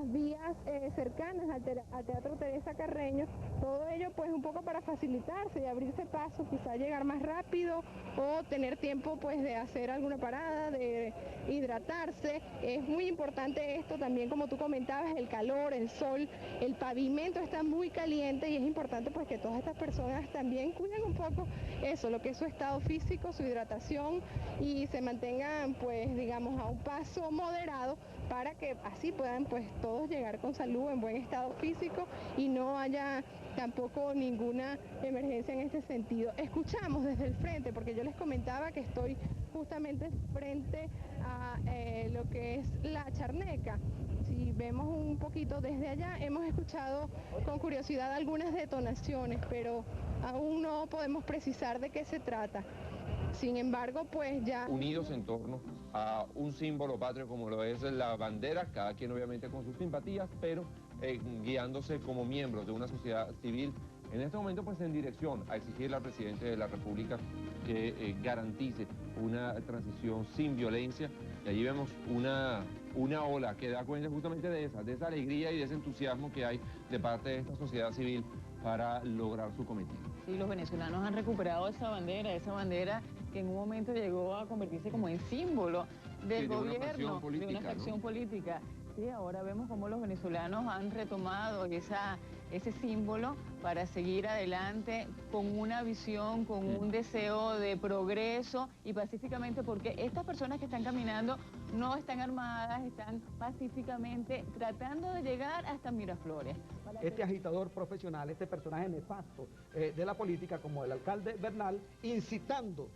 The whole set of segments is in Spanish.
vías cercanas al Teatro Teresa Carreño, todo ello pues un poco para facilitarse y abrirse paso, quizá llegar más rápido o tener tiempo pues de hacer alguna parada, de hidratarse. Es muy importante esto también, como tú comentabas, el calor, el sol, el pavimento está muy caliente y es importante pues que todas estas personas también cuiden un poco eso, lo que es su estado físico, su hidratación, y se mantengan pues digamos a un paso moderado para que así puedan pues todos llegar con salud, en buen estado físico, y no haya tampoco ninguna emergencia en este sentido. Escuchamos desde el frente, porque yo les comentaba que estoy justamente frente a lo que es la Charneca. Si vemos un poquito desde allá, hemos escuchado con curiosidad algunas detonaciones, pero aún no podemos precisar de qué se trata. Sin embargo, pues ya... Unidos en torno a un símbolo patrio como lo es la bandera, cada quien obviamente con sus simpatías, pero guiándose como miembros de una sociedad civil, en este momento pues en dirección a exigirle al presidente de la República que garantice una transición sin violencia. Y allí vemos una ola que da cuenta justamente de esa alegría y de ese entusiasmo que hay de parte de esta sociedad civil para lograr su cometido. Sí, los venezolanos han recuperado esa bandera que en un momento llegó a convertirse como en símbolo del gobierno, de una facción política. Sí, ahora vemos cómo los venezolanos han retomado ese símbolo para seguir adelante con una visión, con un deseo de progreso y pacíficamente, porque estas personas que están caminando no están armadas, están pacíficamente tratando de llegar hasta Miraflores. Este agitador profesional, este personaje nefasto de la política como el alcalde Bernal, incitando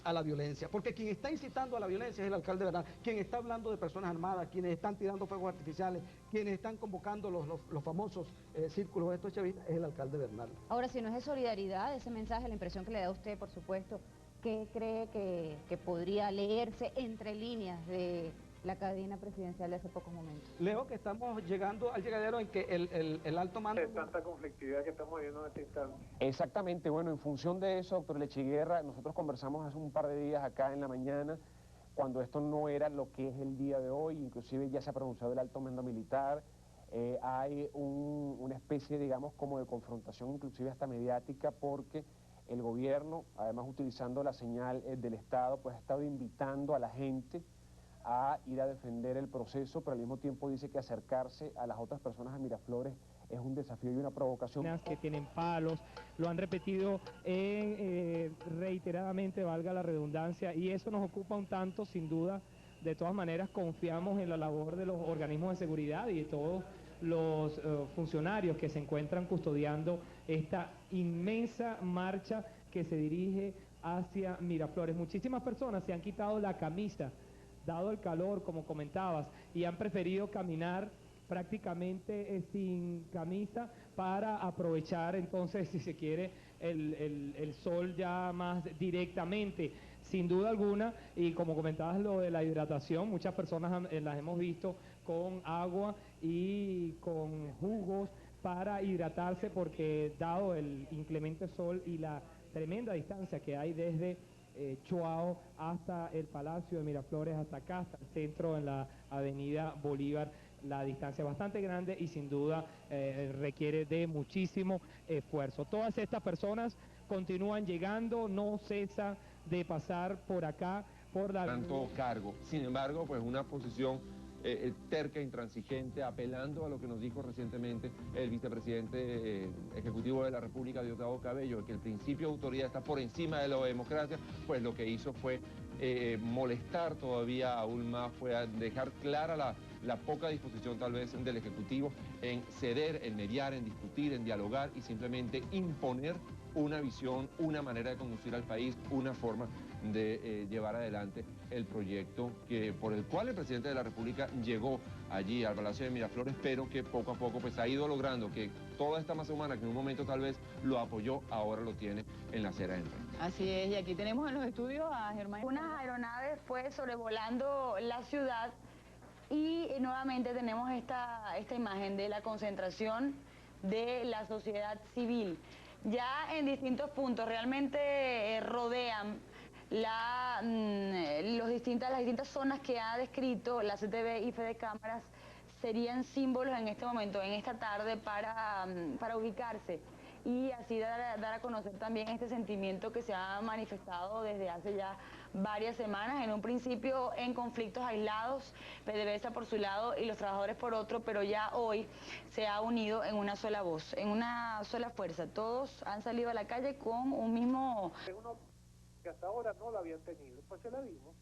a la violencia, porque quien está incitando a la violencia es el alcalde Bernal, quien está hablando de personas armadas, quienes están tirando fuegos artificiales, quienes están convocando los famosos círculos de estos chavistas, es el alcalde Bernal. Ahora, si no es de solidaridad, ese mensaje, la impresión que le da a usted, por supuesto, ¿qué cree que podría leerse entre líneas de la cadena presidencial de hace pocos momentos? Leo que estamos llegando al llegadero en que el alto mando... De tanta conflictividad que estamos viviendo en este instante. Exactamente, bueno, en función de eso, doctor Lechiguerra, nosotros conversamos hace un par de días acá en la mañana, cuando esto no era lo que es el día de hoy, inclusive ya se ha pronunciado el alto mando militar, hay una especie, digamos, como de confrontación, inclusive hasta mediática, porque el gobierno, además utilizando la señal del Estado, pues ha estado invitando a la gente a ir a defender el proceso, pero al mismo tiempo dice que acercarse a las otras personas a Miraflores es un desafío y una provocación. Que tienen palos, lo han repetido reiteradamente, valga la redundancia, y eso nos ocupa un tanto, sin duda. De todas maneras, confiamos en la labor de los organismos de seguridad y de todos los funcionarios que se encuentran custodiando esta inmensa marcha que se dirige hacia Miraflores. Muchísimas personas se han quitado la camisa, dado el calor, como comentabas, y han preferido caminar prácticamente sin camisa para aprovechar entonces, si se quiere, el sol ya más directamente. Sin duda alguna, y como comentabas lo de la hidratación, muchas personas las hemos visto con agua y con jugos para hidratarse, porque dado el inclemente sol y la tremenda distancia que hay desde Chuao hasta el Palacio de Miraflores, hasta acá, hasta el centro, en la avenida Bolívar, la distancia es bastante grande y sin duda requiere de muchísimo esfuerzo. Todas estas personas continúan llegando, no cesa de pasar por acá, por la... Tanto cargo, sin embargo, pues una posición terca, intransigente, apelando a lo que nos dijo recientemente el vicepresidente ejecutivo de la República, Diosdado Cabello, que el principio de autoridad está por encima de la democracia. Pues lo que hizo fue molestar todavía aún más, fue a dejar clara la poca disposición tal vez del Ejecutivo en ceder, en mediar, en discutir, en dialogar y simplemente imponer una visión, una manera de conducir al país, una forma de llevar adelante el proyecto por el cual el presidente de la República llegó allí al Palacio de Miraflores, pero que poco a poco pues ha ido logrando que toda esta masa humana que en un momento tal vez lo apoyó, ahora lo tiene en la acera de enfrente. Así es, y aquí tenemos en los estudios a Germán. Unas aeronaves fue sobrevolando la ciudad y nuevamente tenemos esta imagen de la concentración de la sociedad civil. Ya en distintos puntos realmente rodean las distintas zonas que ha descrito la CTV y Fede Cámaras serían símbolos en este momento, en esta tarde, para ubicarse y así dar a conocer también este sentimiento que se ha manifestado desde hace ya varias semanas, en un principio en conflictos aislados, PDVSA por su lado y los trabajadores por otro, pero ya hoy se ha unido en una sola voz, en una sola fuerza. Todos han salido a la calle con un mismo... Uno que hasta ahora no la habían tenido, pues se la dimos.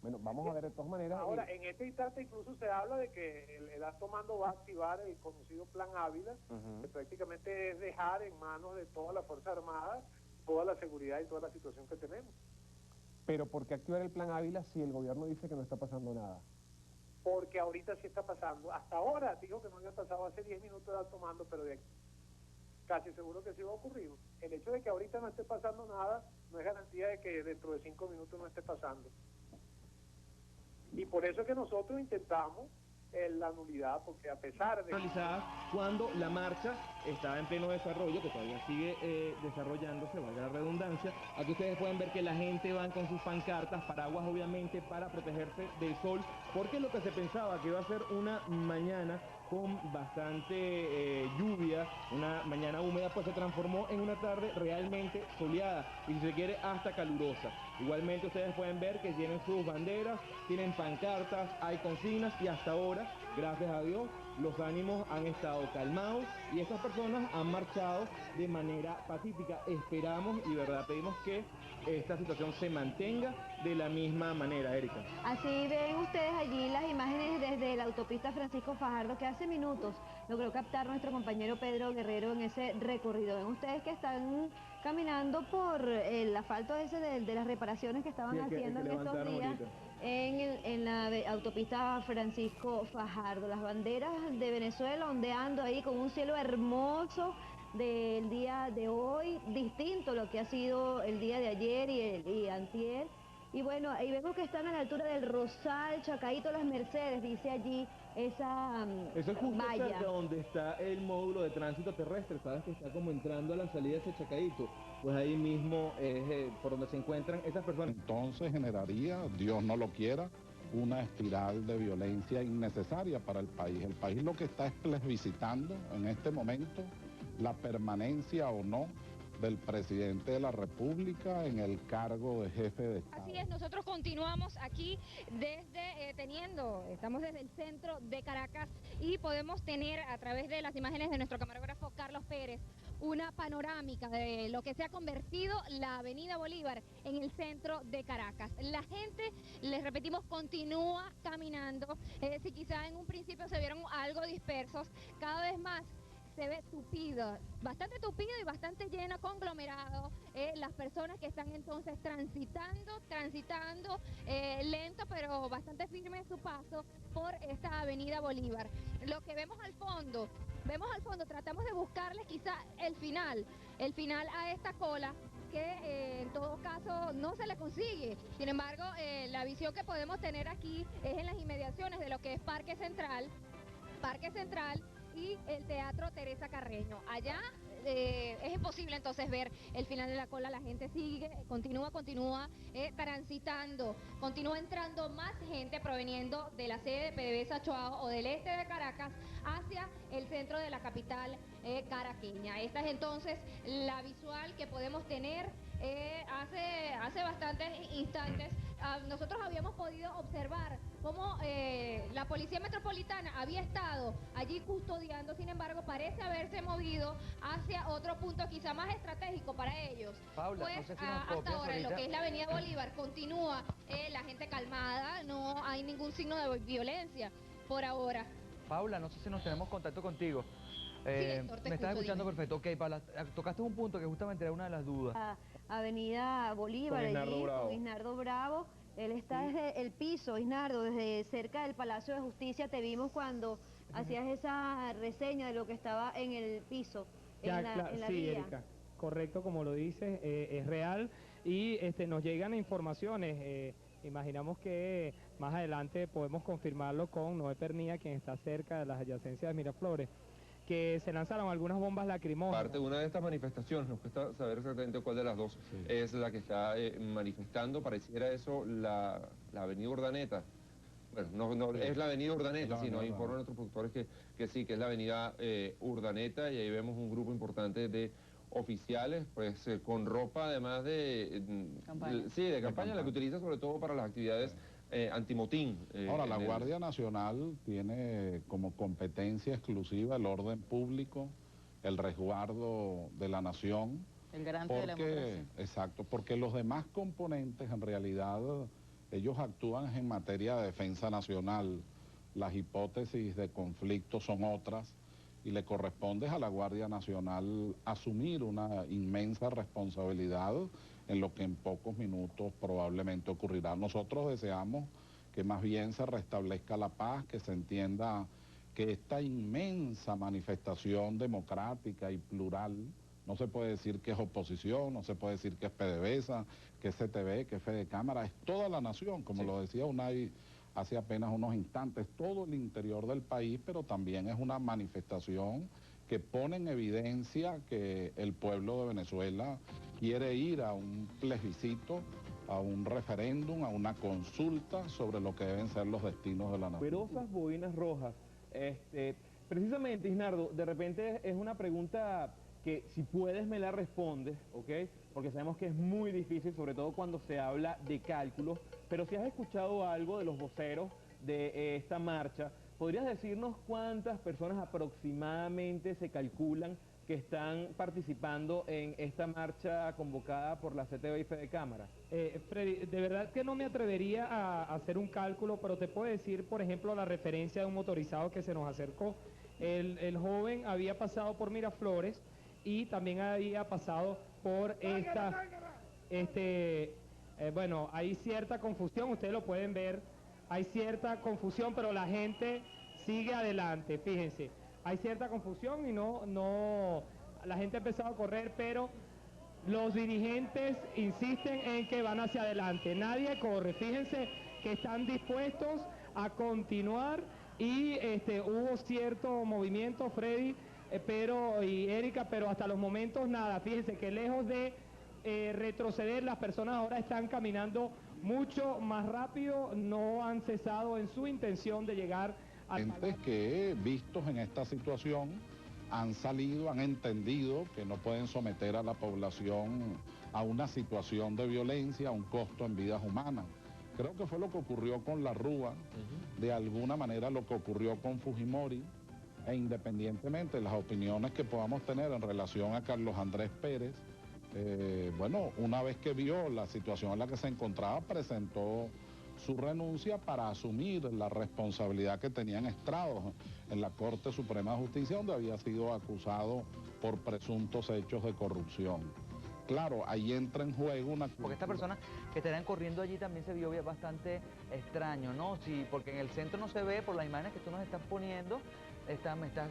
Bueno, vamos a ver de todas maneras... Ahora, en este instante incluso se habla de que el alto mando va a activar el conocido Plan Ávila, que prácticamente es dejar en manos de toda la Fuerza Armada toda la seguridad y toda la situación que tenemos. Pero ¿por qué activar el Plan Ávila si el gobierno dice que no está pasando nada? Porque ahorita sí está pasando. Hasta ahora dijo que no había pasado hace 10 minutos de alto mando, pero de aquí casi seguro que sí va a ocurrir. El hecho de que ahorita no esté pasando nada no es garantía de que dentro de 5 minutos no esté pasando. Y por eso es que nosotros intentamos la nulidad, porque a pesar de... realizadas cuando la marcha estaba en pleno desarrollo, que todavía sigue desarrollándose, valga la redundancia. Aquí ustedes pueden ver que la gente va con sus pancartas, paraguas obviamente para protegerse del sol, porque lo que se pensaba que iba a ser una mañana con bastante lluvia, una mañana húmeda, pues se transformó en una tarde realmente soleada y si se quiere hasta calurosa. Igualmente ustedes pueden ver que tienen sus banderas, tienen pancartas, hay consignas y hasta ahora, gracias a Dios, los ánimos han estado calmados y estas personas han marchado de manera pacífica. Esperamos y verdad pedimos que esta situación se mantenga de la misma manera, Erika. Así ven ustedes allí las imágenes desde la autopista Francisco Fajardo, que hace minutos logró captar nuestro compañero Pedro Guerrero en ese recorrido. Ven ustedes que están caminando por el asfalto ese de las reparaciones que estaban haciendo en estos días en la autopista Francisco Fajardo. Las banderas de Venezuela ondeando ahí con un cielo hermoso del día de hoy, distinto a lo que ha sido el día de ayer y antier. Y bueno, ahí vemos que están a la altura del Rosal, Chacaíto, Las Mercedes, dice allí esa eso es justo valla. Cerca donde está el módulo de tránsito terrestre, sabes que está como entrando a la salida de ese Chacaíto, pues ahí mismo es por donde se encuentran esas personas. Entonces generaría, Dios no lo quiera, una espiral de violencia innecesaria para el país. El país lo que está es plebiscitando en este momento la permanencia o no del presidente de la República en el cargo de jefe de Estado. Así es, nosotros continuamos aquí estamos desde el centro de Caracas y podemos tener a través de las imágenes de nuestro camarógrafo Carlos Pérez una panorámica de lo que se ha convertido la Avenida Bolívar en el centro de Caracas. La gente, les repetimos, continúa caminando, si quizá en un principio se vieron algo dispersos, cada vez más se ve tupido, bastante tupido y bastante lleno, conglomerado, las personas que están entonces transitando lento pero bastante firme en su paso por esta Avenida Bolívar. Lo que vemos al fondo, tratamos de buscarles quizá el final a esta cola que en todo caso no se le consigue. Sin embargo, la visión que podemos tener aquí es en las inmediaciones de lo que es Parque Central y el Teatro Teresa Carreño. Allá es imposible entonces ver el final de la cola, la gente sigue, continúa transitando, continúa entrando más gente proveniendo de la sede de PDVSA Choao o del este de Caracas hacia el centro de la capital caraqueña. Esta es entonces la visual que podemos tener. Hace bastantes instantes nosotros habíamos podido observar cómo la Policía Metropolitana había estado allí custodiando, sin embargo parece haberse movido hacia otro punto quizá más estratégico para ellos. Paula, pues no sé si hasta ahora en lo que es la Avenida Bolívar continúa la gente calmada, no hay ningún signo de violencia por ahora. Paula, no sé si nos tenemos contacto contigo. Héctor, me estás escuchando, dime. perfecto. Ok, Paula, tocaste un punto que justamente era una de las dudas. Avenida Bolívar, con Isnardo Bravo. Él está desde el piso, Isnardo, desde cerca del Palacio de Justicia. Te vimos cuando hacías esa reseña de lo que estaba en el piso, en la sí, vía. Erika, correcto, como lo dices, es real y nos llegan informaciones. Imaginamos que más adelante podemos confirmarlo con Noé Pernilla, quien está cerca de las adyacencias de Miraflores, que se lanzaron algunas bombas lacrimógenas. Parte de una de estas manifestaciones, nos cuesta saber exactamente cuál de las dos es la que está manifestando, pareciera eso la avenida Urdaneta, Bueno, no es la avenida Urdaneta, sí, nos informan nuestros productores que sí, que es la avenida Urdaneta, y ahí vemos un grupo importante de oficiales, pues con ropa además de campaña, de campaña, la que utiliza sobre todo para las actividades antimotín. Ahora, la Guardia Nacional tiene como competencia exclusiva el orden público, el resguardo de la nación. El garante de la democracia. Exacto, porque los demás componentes en realidad ellos actúan en materia de defensa nacional. Las hipótesis de conflicto son otras y le corresponde a la Guardia Nacional asumir una inmensa responsabilidad en lo que en pocos minutos probablemente ocurrirá. Nosotros deseamos que más bien se restablezca la paz, que se entienda que esta inmensa manifestación democrática y plural, no se puede decir que es oposición, no se puede decir que es PDVSA, que es CTV, que es Fede Cámara, es toda la nación, como lo decía Unai hace apenas unos instantes, todo el interior del país, pero también es una manifestación que pone en evidencia que el pueblo de Venezuela quiere ir a un plebiscito, a un referéndum, a una consulta sobre lo que deben ser los destinos de la nación. Numerosas boinas rojas. Precisamente, Isnardo, de repente es una pregunta que si puedes me la respondes, ¿ok? Porque sabemos que es muy difícil, sobre todo cuando se habla de cálculos, pero si has escuchado algo de los voceros de esta marcha, ¿podrías decirnos cuántas personas aproximadamente se calculan que están participando en esta marcha convocada por la CTV y Fede Cámara? Freddy, de verdad que no me atrevería a hacer un cálculo, pero te puedo decir, por ejemplo, la referencia de un motorizado que se nos acercó. El joven había pasado por Miraflores y también había pasado por bueno, hay cierta confusión, ustedes lo pueden ver, hay cierta confusión, pero la gente sigue adelante, fíjense, hay cierta confusión y la gente ha empezado a correr, pero los dirigentes insisten en que van hacia adelante, nadie corre, fíjense que están dispuestos a continuar y hubo cierto movimiento, Freddy, y Erika, pero hasta los momentos nada, fíjense que lejos de retroceder, las personas ahora están caminando mucho más rápido, no han cesado en su intención de llegar a... Gente que, vistos en esta situación, han salido, han entendido que no pueden someter a la población a una situación de violencia, a un costo en vidas humanas. Creo que fue lo que ocurrió con la Rúa, de alguna manera lo que ocurrió con Fujimori, e independientemente de las opiniones que podamos tener en relación a Carlos Andrés Pérez, bueno, una vez que vio la situación en la que se encontraba, presentó su renuncia para asumir la responsabilidad que tenía en estrados en la Corte Suprema de Justicia, donde había sido acusado por presuntos hechos de corrupción. Claro, ahí entra en juego una... Porque estas personas que estarían corriendo allí también se vio bastante extraño, ¿no? Sí, porque en el centro no se ve, por las imágenes que tú nos estás poniendo,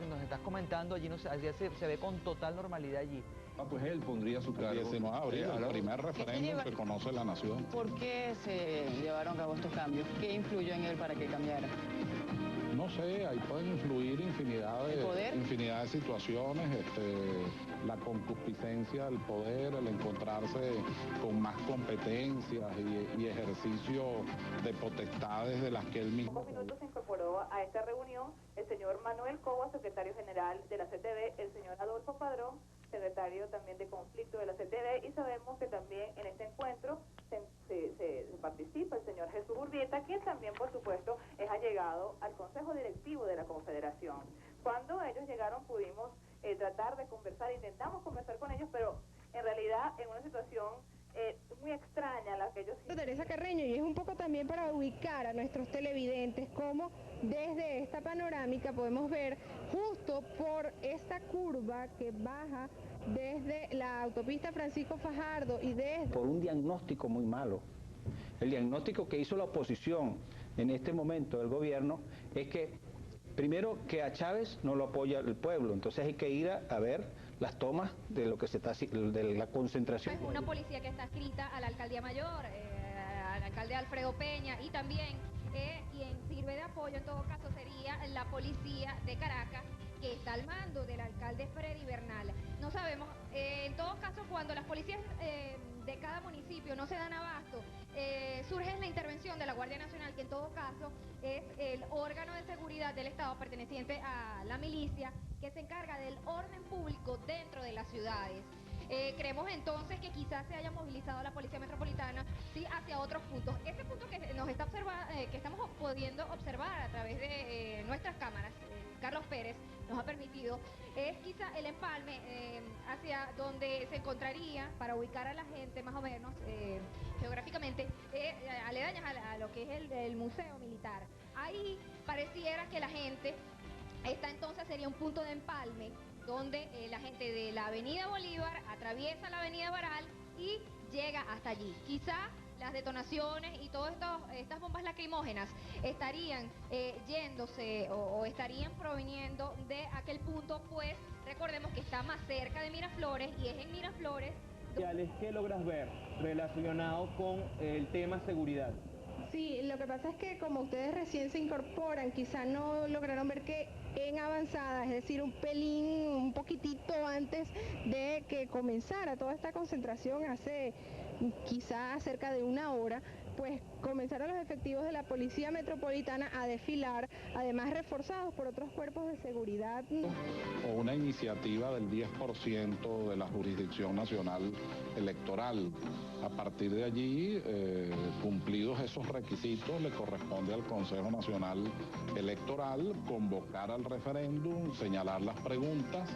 nos estás comentando, allí allí se ve con total normalidad allí. Pues él pondría su cargo. El 19 de abril, el primer referéndum que conoce la nación. ¿Por qué se llevaron a cabo estos cambios? ¿Qué influyó en él para que cambiara? No sé, ahí pueden influir infinidad de situaciones, la concupiscencia del poder, el encontrarse con más competencias y ejercicio de potestades de las que él mismo... En pocos minutos se incorporó a esta reunión el señor Manuel Coba, secretario general de la CTV, el señor Adolfo Padrón, secretario también de conflicto de la CTV, y sabemos que también en este encuentro se participa el señor Jesús Urbieta, quien también, por supuesto, es allegado al Consejo Directivo de la Confederación. Cuando ellos llegaron pudimos tratar de conversar, intentamos conversar con ellos, pero en realidad en una situación muy extraña la que ellos... Teresa Carreño, y es un poco también para ubicar a nuestros televidentes cómo desde esta panorámica podemos ver justo por esta curva que baja desde la autopista Francisco Fajardo y desde... Por un diagnóstico muy malo. El diagnóstico que hizo la oposición en este momento del gobierno es que, primero, que a Chávez no lo apoya el pueblo, entonces hay que ir a ver las tomas de lo que se está de la concentración. Es una policía que está adscrita a la alcaldía mayor, al alcalde Alfredo Peña, y también quien sirve de apoyo en todo caso sería la policía de Caracas, que está al mando del alcalde Freddy Bernal. No sabemos, en todo caso, cuando las policías de cada municipio no se dan abasto, surge la intervención de la Guardia Nacional, que en todo caso es el órgano de seguridad del Estado perteneciente a la milicia, que se encarga del orden público dentro de las ciudades. Creemos entonces que quizás se haya movilizado la Policía Metropolitana hacia otros puntos. Ese punto que nos está que estamos pudiendo observar a través de nuestras cámaras, Carlos Pérez nos ha permitido, es quizá el empalme hacia donde se encontraría, para ubicar a la gente más o menos geográficamente, aledañas a lo que es el Museo Militar. Ahí pareciera que la gente entonces sería un punto de empalme donde la gente de la Avenida Bolívar atraviesa la Avenida Baral y llega hasta allí. Quizá las detonaciones y todas estas bombas lacrimógenas estarían yéndose o estarían proviniendo de aquel punto, pues recordemos que está más cerca de Miraflores, y es en Miraflores. ¿Qué logras ver relacionado con el tema seguridad? Sí, lo que pasa es que como ustedes recién se incorporan, quizá no lograron ver que en avanzada, es decir, un poquitito antes de que comenzara toda esta concentración, hace quizá cerca de una hora, pues comenzaron los efectivos de la Policía Metropolitana a desfilar, además reforzados por otros cuerpos de seguridad. O una iniciativa del 10% de la jurisdicción nacional electoral. A partir de allí, cumplidos esos requisitos, le corresponde al Consejo Nacional Electoral convocar al referéndum, señalar las preguntas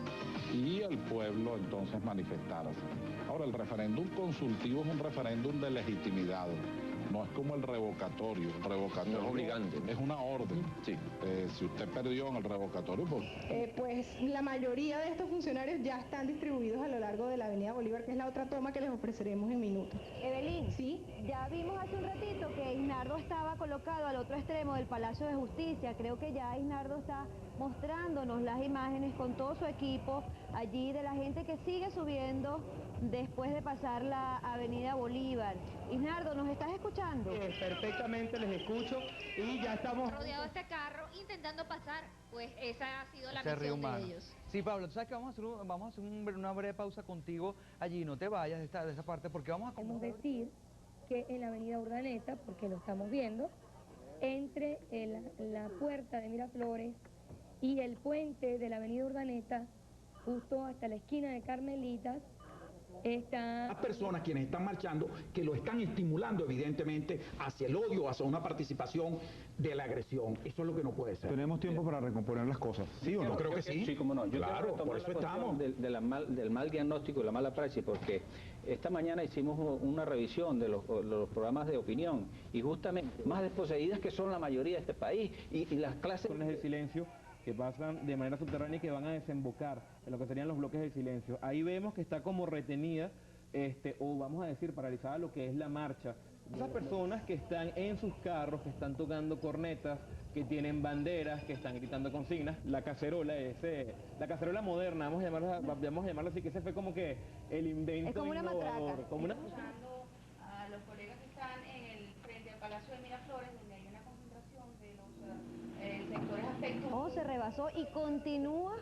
y el pueblo entonces manifestarse. Ahora, el referéndum consultivo es un referéndum de legitimidad. No es como el revocatorio. El revocatorio no es obligante. Es una orden. Sí. Si usted perdió en el revocatorio, pues... Pues la mayoría de estos funcionarios ya están distribuidos a lo largo de la Avenida Bolívar, que es la otra toma que les ofreceremos en minutos. Evelyn, ¿sí? Ya vimos hace un ratito que Isnardo estaba colocado al otro extremo del Palacio de Justicia. Creo que ya Isnardo está mostrándonos las imágenes con todo su equipo allí de la gente que sigue subiendo después de pasar la Avenida Bolívar. Isnardo, ¿nos estás escuchando? Perfectamente, les escucho, y ya estamos rodeado de este carro intentando pasar, pues esa ha sido la misión de ellos. Sí, Pablo, tú sabes que vamos a hacer una breve pausa contigo allí, no te vayas de esa parte, porque vamos a... Podemos decir que en la Avenida Urdaneta, porque lo estamos viendo, entre la puerta de Miraflores y el puente de la Avenida Urdaneta, justo hasta la esquina de Carmelitas, Las personas quienes están marchando, que lo están estimulando evidentemente hacia el odio, hacia una participación de la agresión. Eso es lo que no puede ser. Tenemos tiempo para recomponer las cosas, ¿sí o no? Yo creo que sí. Sí, como no. Yo claro, por eso estamos. Del mal diagnóstico y la mala praxis, porque esta mañana hicimos una revisión de los programas de opinión y justamente más desposeídas que son la mayoría de este país y las clases... del silencio que pasan de manera subterránea y que van a desembocar en lo que serían los bloques del silencio. Ahí vemos que está como retenida, o vamos a decir paralizada, lo que es la marcha. Esas personas que están en sus carros, que están tocando cornetas, que tienen banderas, que están gritando consignas, la cacerola moderna, vamos a llamarlo así, que ese fue como que el invento es como una innovador, matraca. como una... A los colegas que están frente al Palacio de Miraflores, donde hay una concentración de los sectores afectos. No, se rebasó y continúa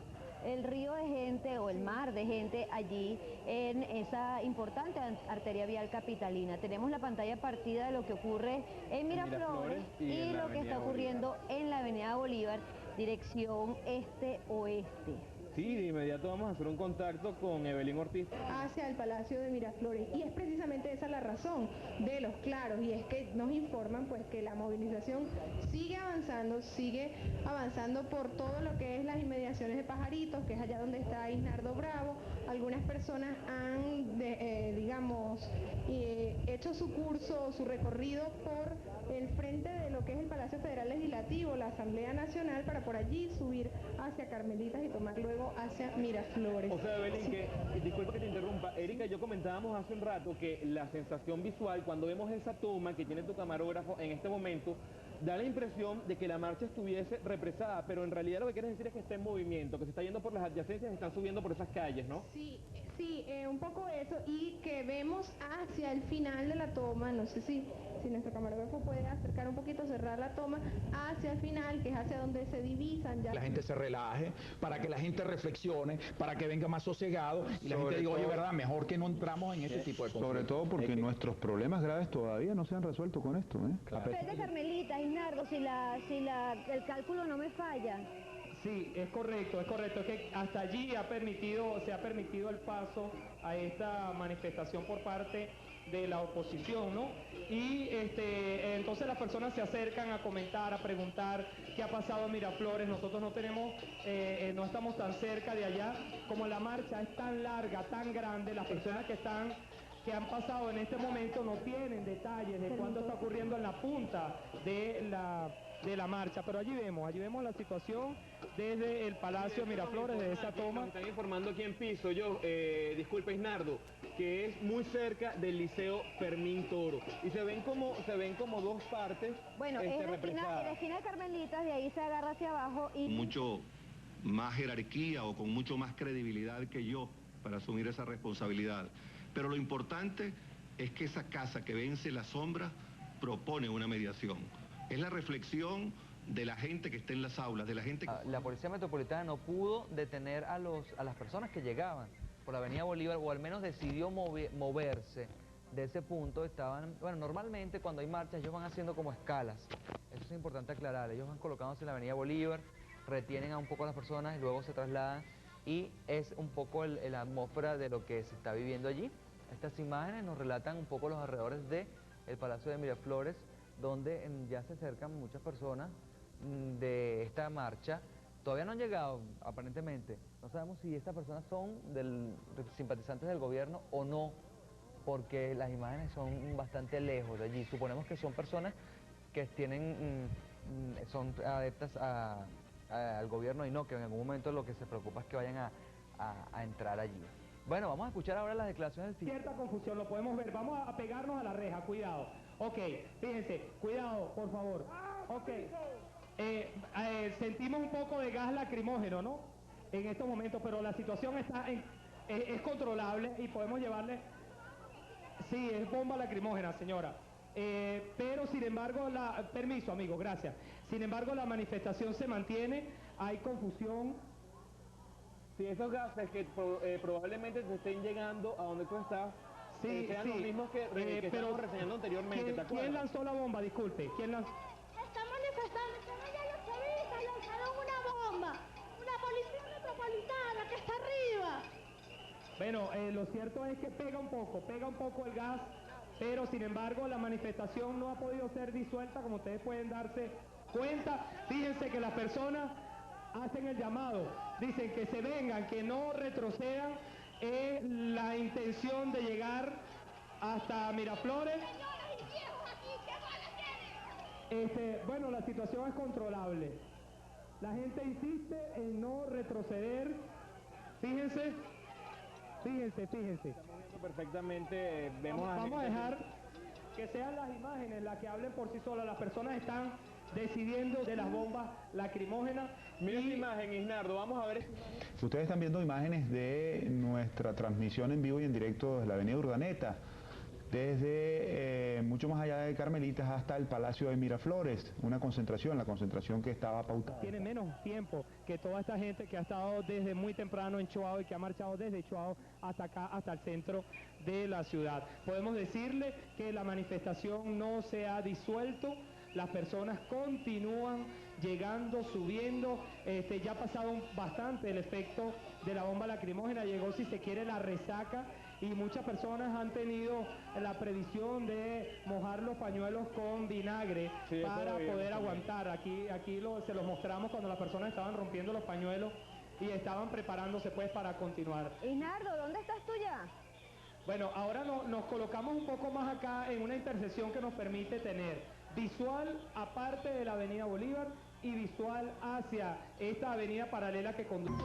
el río de gente o el mar de gente allí en esa importante arteria vial capitalina. Tenemos la pantalla partida de lo que ocurre en Miraflores y lo que está ocurriendo en la Avenida Bolívar, dirección este-oeste. Sí, de inmediato vamos a hacer un contacto con Evelyn Ortiz. Hacia el Palacio de Miraflores, y es precisamente esa la razón de los claros, y es que nos informan pues que la movilización sigue avanzando por todo lo que es las inmediaciones de Pajaritos, que es allá donde está Isnardo Bravo. Algunas personas han, hecho su curso, su recorrido por el frente de lo que es el Palacio Federal Legislativo, la Asamblea Nacional, para por allí subir hacia Carmelitas y tomar luego hacia Miraflores. O sea, Evelyn, disculpa que te interrumpa, Erika y yo comentábamos hace un rato que la sensación visual, cuando vemos esa toma que tiene tu camarógrafo en este momento, da la impresión de que la marcha estuviese represada, pero en realidad lo que quieres decir es que está en movimiento, que se está yendo por las adyacencias y están subiendo por esas calles, ¿no? Sí, Sí, un poco eso, y que vemos hacia el final de la toma, no sé si nuestro camarógrafo puede acercar un poquito, cerrar la toma, hacia el final, que es hacia donde se divisan ya. La gente se relaje, para que la gente reflexione, para que venga más sosegado y la gente diga, oye, verdad, mejor que no entramos en este tipo de conflictos. Sobre todo porque nuestros problemas graves todavía no se han resuelto con esto, ¿eh? Claro. De Carmelita, Isnardo, si el cálculo no me falla. Sí, es correcto, es que hasta allí se ha permitido el paso a esta manifestación por parte de la oposición, ¿no? Y entonces las personas se acercan a comentar, a preguntar qué ha pasado en Miraflores. Nosotros no estamos tan cerca de allá, como la marcha es tan larga, tan grande, las personas que han pasado en este momento no tienen detalles de cuándo está ocurriendo en la punta de la marcha, pero allí vemos la situación desde el Palacio Miraflores, de esa toma. Me están informando aquí en piso, disculpe Isnardo, que es muy cerca del Liceo Fermín Toro, y se ven como dos partes. Bueno, es en la esquina de Carmelitas, de ahí se agarra hacia abajo y... Mucho más jerarquía o con mucho más credibilidad que yo para asumir esa responsabilidad. Pero lo importante es que esa casa que vence la sombra propone una mediación. Es la reflexión de la gente que está en las aulas, de la gente que... La Policía Metropolitana no pudo detener a las personas que llegaban por la Avenida Bolívar, o al menos decidió moverse de ese punto. Bueno, normalmente cuando hay marchas ellos van haciendo como escalas, eso es importante aclarar. Ellos van colocándose en la Avenida Bolívar, retienen a un poco a las personas y luego se trasladan, y es un poco la atmósfera de lo que se está viviendo allí. Estas imágenes nos relatan un poco los alrededores del Palacio de Miraflores, donde ya se acercan muchas personas de esta marcha. Todavía no han llegado, aparentemente. No sabemos si estas personas son simpatizantes del gobierno o no, porque las imágenes son bastante lejos de allí. Suponemos que son personas que son adeptas al gobierno, y no, que en algún momento lo que se preocupa es que vayan a entrar allí. Bueno, vamos a escuchar ahora las declaraciones del... Cierta confusión, lo podemos ver. Vamos a pegarnos a la reja, cuidado. Ok, fíjense, cuidado, por favor. Ok, sentimos un poco de gas lacrimógeno, ¿no? En estos momentos, pero la situación es controlable y podemos llevarle... Sí, es bomba lacrimógena, señora. Pero sin embargo, permiso, amigo, gracias. Sin embargo, la manifestación se mantiene, hay confusión. Si esos gases que probablemente te estén llegando a donde tú estás, sean los mismos que estábamos reseñando anteriormente, ¿te acuerdas? ¿Quién lanzó la bomba? Disculpe, ¿quién lanzó? Está manifestando, están allá los chavistas, lanzaron una bomba, una policía metropolitana que está arriba. Bueno, lo cierto es que pega un poco el gas, pero sin embargo la manifestación no ha podido ser disuelta, como ustedes pueden darse cuenta. Fíjense que las personas hacen el llamado, dicen que se vengan, que no retrocedan, la intención de llegar hasta Miraflores. Bueno, la situación es controlable. La gente insiste en no retroceder. Fíjense. Estamos viendo perfectamente, vamos a dejar que sean las imágenes las que hablen por sí solas. Las personas están decidiendo de las bombas lacrimógenas. Mira esta imagen, Isnardo, vamos a ver esta imagen. Ustedes están viendo imágenes de nuestra transmisión en vivo y en directo desde la Avenida Urdaneta, desde mucho más allá de Carmelitas hasta el Palacio de Miraflores, la concentración que estaba pautada. Tiene menos tiempo que toda esta gente que ha estado desde muy temprano en Chuao y que ha marchado desde Chuao hasta acá, hasta el centro de la ciudad. Podemos decirle que la manifestación no se ha disuelto, las personas continúan llegando, subiendo, ya ha pasado bastante el efecto de la bomba lacrimógena, llegó, si se quiere, la resaca, y muchas personas han tenido la previsión de mojar los pañuelos con vinagre para poder aguantar. Aquí se los mostramos cuando las personas estaban rompiendo los pañuelos y estaban preparándose pues para continuar. Isnardo, ¿dónde estás tú ya? Bueno, ahora nos colocamos un poco más acá en una intersección que nos permite tener visual aparte de la Avenida Bolívar y visual hacia esta avenida paralela que conduce.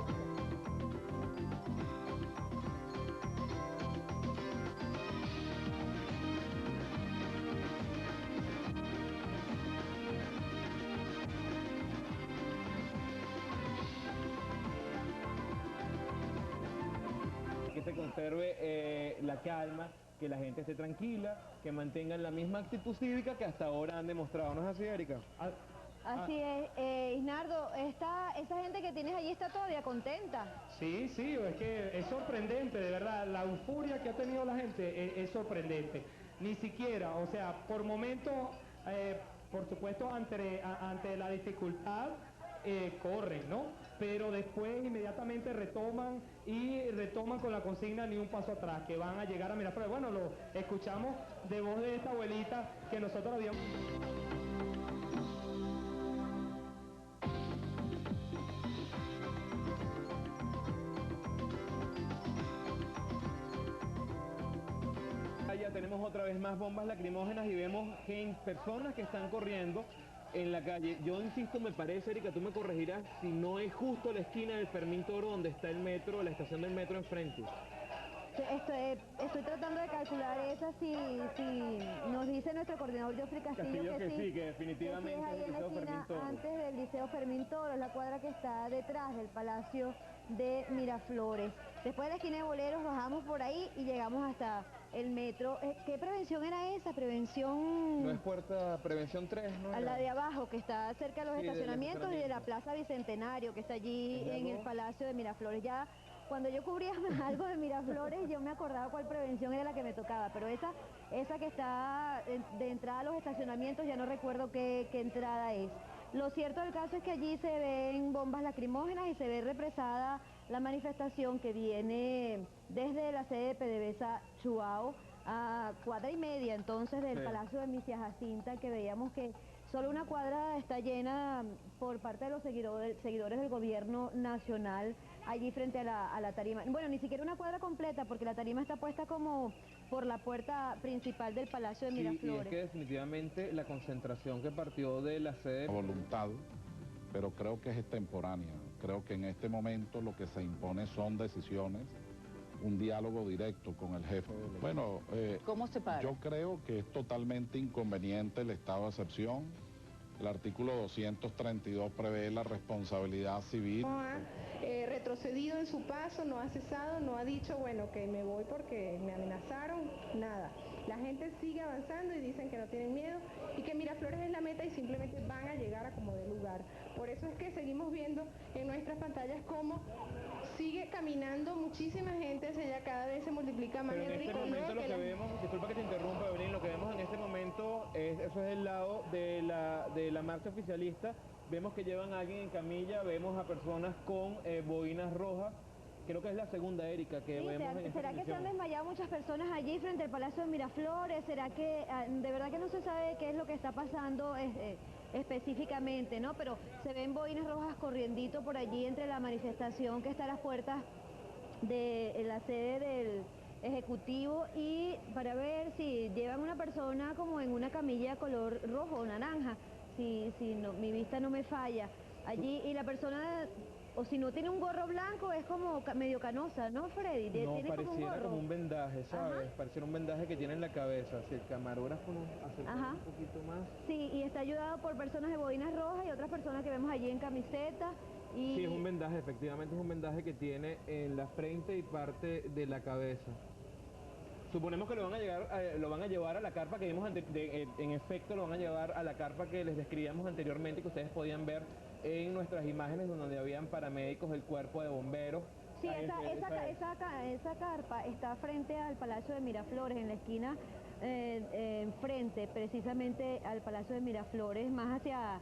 conserve la calma, que la gente esté tranquila, que mantengan la misma actitud cívica que hasta ahora han demostrado, ¿no es así, Erika? Así es, Isnardo, esa gente que tienes allí está todavía contenta. Sí, es que es sorprendente, de verdad, la euforia que ha tenido la gente es sorprendente. Ni siquiera, o sea, por momentos, por supuesto, ante la dificultad, corren, ¿no? Pero después inmediatamente retoman con la consigna ni un paso atrás, que van a llegar a Miraflores. Bueno, lo escuchamos de voz de esta abuelita que nosotros habíamos... Ya tenemos otra vez más bombas lacrimógenas y vemos personas que están corriendo en la calle. Yo insisto, me parece, Erika, tú me corregirás, si no es justo la esquina del Fermín Toro donde está el metro, la estación del metro enfrente. Estoy tratando de calcular esa, si nos dice nuestro coordinador Jofre Castillo que sí, que definitivamente que sí, es ahí en la esquina antes del Liceo Fermín Toro, es la cuadra que está detrás del Palacio de Miraflores. Después de la esquina de Boleros bajamos por ahí y llegamos hasta el metro. ¿Qué prevención era esa? Prevención... No es puerta, prevención 3, ¿no? A la de abajo, que está cerca de los estacionamientos y de la Plaza Bicentenario, que está allí en el Palacio de Miraflores. Ya cuando yo cubría algo de Miraflores, yo me acordaba cuál prevención era la que me tocaba, pero esa que está de entrada a los estacionamientos, ya no recuerdo qué entrada es. Lo cierto del caso es que allí se ven bombas lacrimógenas y se ve represada la manifestación que viene desde la sede de PDVSA Chuao a 4:30 entonces del Palacio de Misia Jacinta, que veíamos que solo una cuadra está llena por parte de los seguidores del gobierno nacional allí frente a la tarima. Bueno, ni siquiera una cuadra completa porque la tarima está puesta como por la puerta principal del Palacio de Miraflores. Y es que definitivamente la concentración que partió de la sede... Voluntad, pero creo que es extemporánea. Creo que en este momento lo que se impone son decisiones, un diálogo directo con el jefe. Bueno, ¿cómo se para? Yo creo que es totalmente inconveniente el estado de excepción. El artículo 232 prevé la responsabilidad civil. No ha retrocedido en su paso, no ha cesado, no ha dicho, bueno, que me voy porque me amenazaron, nada. La gente sigue avanzando y dicen que no tienen miedo y que Miraflores es la meta y simplemente van a llegar a como de lugar. Por eso es que seguimos viendo en nuestras pantallas cómo sigue caminando muchísima gente hacia allá, cada vez se multiplica más. Pero en este momento lo que vemos, disculpa que te interrumpa, Evelyn, lo que vemos en este momento, eso es el lado de la marcha oficialista, vemos que llevan a alguien en camilla, vemos a personas con boinas rojas. Creo que es la segunda, Erika, que vemos en esta ¿Será que se han desmayado muchas personas allí frente al Palacio de Miraflores? ¿Será que de verdad que no se sabe qué es lo que está pasando específicamente, ¿no? Pero se ven boinas rojas corriendito por allí entre la manifestación que está a las puertas de la sede del Ejecutivo y para ver si llevan una persona como en una camilla color rojo o naranja, si no, mi vista no me falla. Allí, y la persona... O si no tiene un gorro blanco, es como medio canosa, ¿no, Freddy? No, ¿Tiene pareciera como un vendaje, ¿sabes? Pareciera un vendaje que tiene en la cabeza. Si el camarógrafo nos acerca un poquito más. Sí, y está ayudado por personas de boinas rojas y otras personas que vemos allí en camiseta. Y... Sí, es un vendaje, efectivamente es un vendaje que tiene en la frente y parte de la cabeza. Suponemos que lo van a llevar a la carpa que vimos, en efecto lo van a llevar a la carpa que les describíamos anteriormente, que ustedes podían ver en nuestras imágenes donde habían paramédicos del cuerpo de bomberos. Sí, esa carpa está frente al Palacio de Miraflores, en la esquina frente precisamente al Palacio de Miraflores, más hacia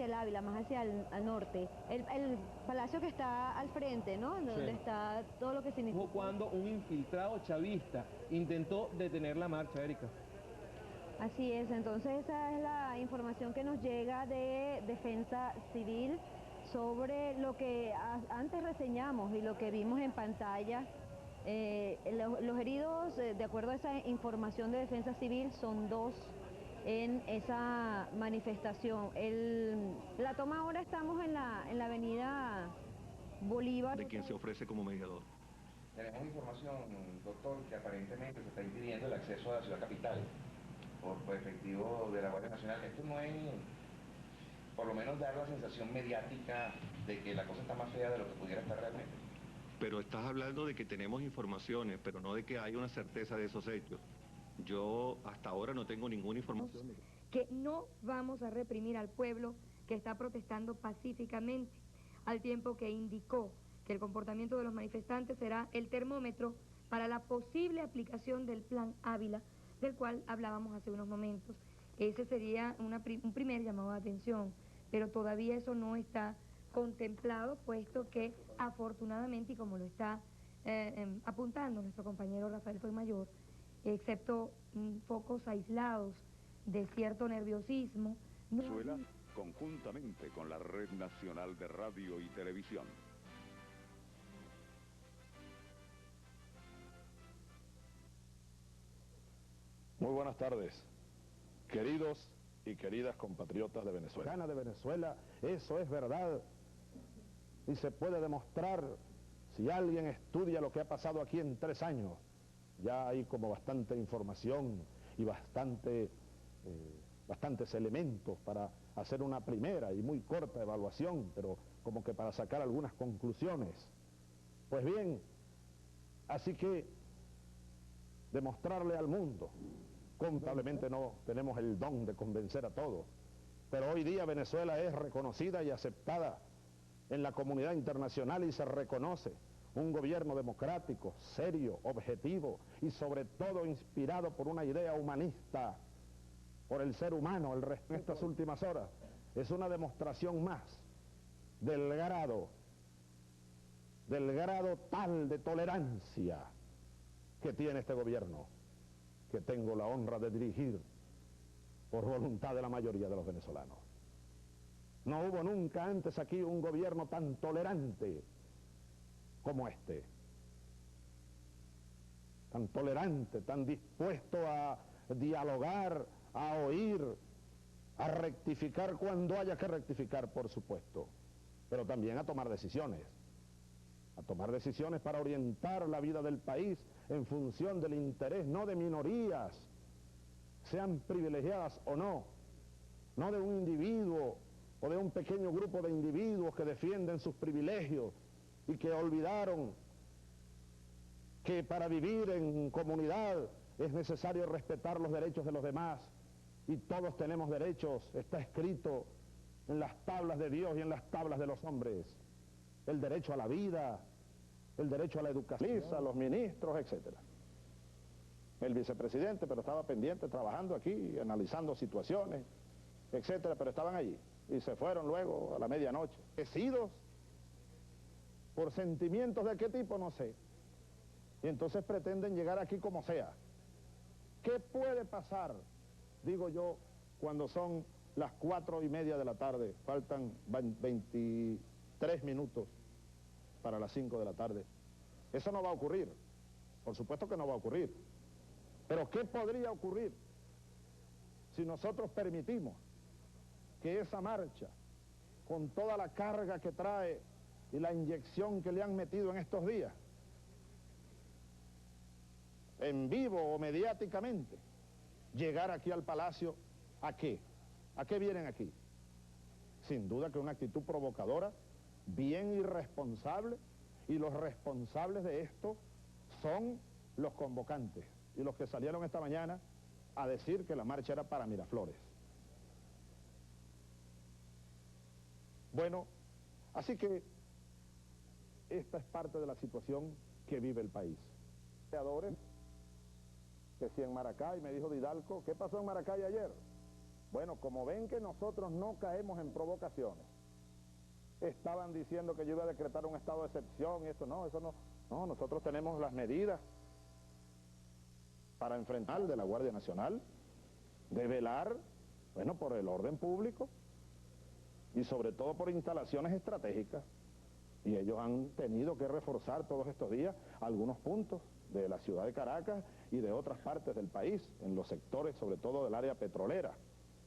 el Ávila, más hacia el norte. El palacio que está al frente, ¿no? Donde está todo lo que significa. Cuando un infiltrado chavista intentó detener la marcha, Erika. Así es, entonces esa es la información que nos llega de Defensa Civil sobre lo que antes reseñamos y lo que vimos en pantalla. Los heridos, de acuerdo a esa información de Defensa Civil, son 2 en esa manifestación. La toma ahora estamos en la avenida Bolívar. De quien se ofrece como mediador. Tenemos información, doctor, que aparentemente se está impidiendo el acceso a la ciudad capital por efectivo de la Guardia Nacional. Esto no es, por lo menos, dar la sensación mediática de que la cosa está más fea de lo que pudiera estar realmente. Pero estás hablando de que tenemos informaciones, pero no de que hay una certeza de esos hechos. Yo hasta ahora no tengo ninguna información. Que no vamos a reprimir al pueblo que está protestando pacíficamente, al tiempo que indicó que el comportamiento de los manifestantes será el termómetro para la posible aplicación del Plan Ávila, del cual hablábamos hace unos momentos. Ese sería un primer llamado de atención, pero todavía eso no está contemplado, puesto que afortunadamente, y como lo está apuntando nuestro compañero Rafael Fuenmayor, excepto focos aislados de cierto nerviosismo, Venezuela, conjuntamente con la Red Nacional de Radio y Televisión. Muy buenas tardes, queridos y queridas compatriotas de Venezuela. Gana de Venezuela, eso es verdad, y se puede demostrar si alguien estudia lo que ha pasado aquí en 3 años. Ya hay como bastante información y bastantes elementos para hacer una primera y muy corta evaluación, pero como que para sacar algunas conclusiones. Pues bien, así que demostrarle al mundo, contablemente no tenemos el don de convencer a todos, pero hoy día Venezuela es reconocida y aceptada en la comunidad internacional y se reconoce un gobierno democrático, serio, objetivo y sobre todo inspirado por una idea humanista, por el ser humano. En estas últimas horas es una demostración más del grado tal de tolerancia que tiene este gobierno, que tengo la honra de dirigir por voluntad de la mayoría de los venezolanos. No hubo nunca antes aquí un gobierno tan tolerante como este. Tan tolerante, tan dispuesto a dialogar, a oír, a rectificar cuando haya que rectificar, por supuesto, pero también a tomar decisiones para orientar la vida del país en función del interés, no de minorías, sean privilegiadas o no de un individuo o de un pequeño grupo de individuos que defienden sus privilegios y que olvidaron que para vivir en comunidad es necesario respetar los derechos de los demás, y todos tenemos derechos, está escrito en las tablas de Dios y en las tablas de los hombres, el derecho a la vida, el derecho a la educación, a los ministros, etcétera. El vicepresidente, pero estaba pendiente, trabajando aquí, analizando situaciones, etcétera, pero estaban allí, y se fueron luego a la medianoche, enloquecidos por sentimientos de qué tipo, no sé, y entonces pretenden llegar aquí como sea. ¿Qué puede pasar, digo yo, cuando son las 4:30 de la tarde, faltan 23 minutos para las 5 de la tarde? Eso no va a ocurrir, por supuesto que no va a ocurrir, pero ¿qué podría ocurrir si nosotros permitimos que esa marcha, con toda la carga que trae y la inyección que le han metido en estos días, en vivo o mediáticamente, llegar aquí al Palacio, ¿a qué? ¿A qué vienen aquí? Sin duda que una actitud provocadora, bien irresponsable, y los responsables de esto son los convocantes y los que salieron esta mañana a decir que la marcha era para Miraflores. Bueno, así que esta es parte de la situación que vive el país. Que si en Maracay, me dijo Didalco, ¿qué pasó en Maracay ayer? Bueno, como ven que nosotros no caemos en provocaciones, estaban diciendo que yo iba a decretar un estado de excepción y eso no, no, nosotros tenemos las medidas para enfrentar de la Guardia Nacional, de velar, bueno, por el orden público y sobre todo por instalaciones estratégicas, y ellos han tenido que reforzar todos estos días algunos puntos de la ciudad de Caracas y de otras partes del país, en los sectores sobre todo del área petrolera,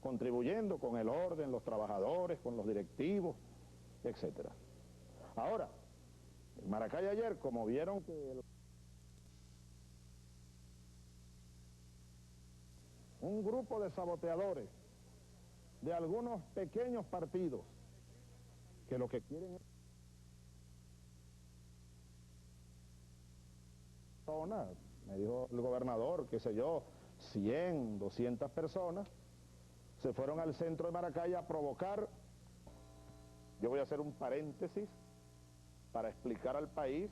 contribuyendo con el orden, los trabajadores, con los directivos, etcétera. Ahora, en Maracay ayer, como vieron que un grupo de saboteadores de algunos pequeños partidos que lo que quieren es personas, me dijo el gobernador, qué sé yo, 100, 200 personas, se fueron al centro de Maracay a provocar. Yo voy a hacer un paréntesis para explicar al país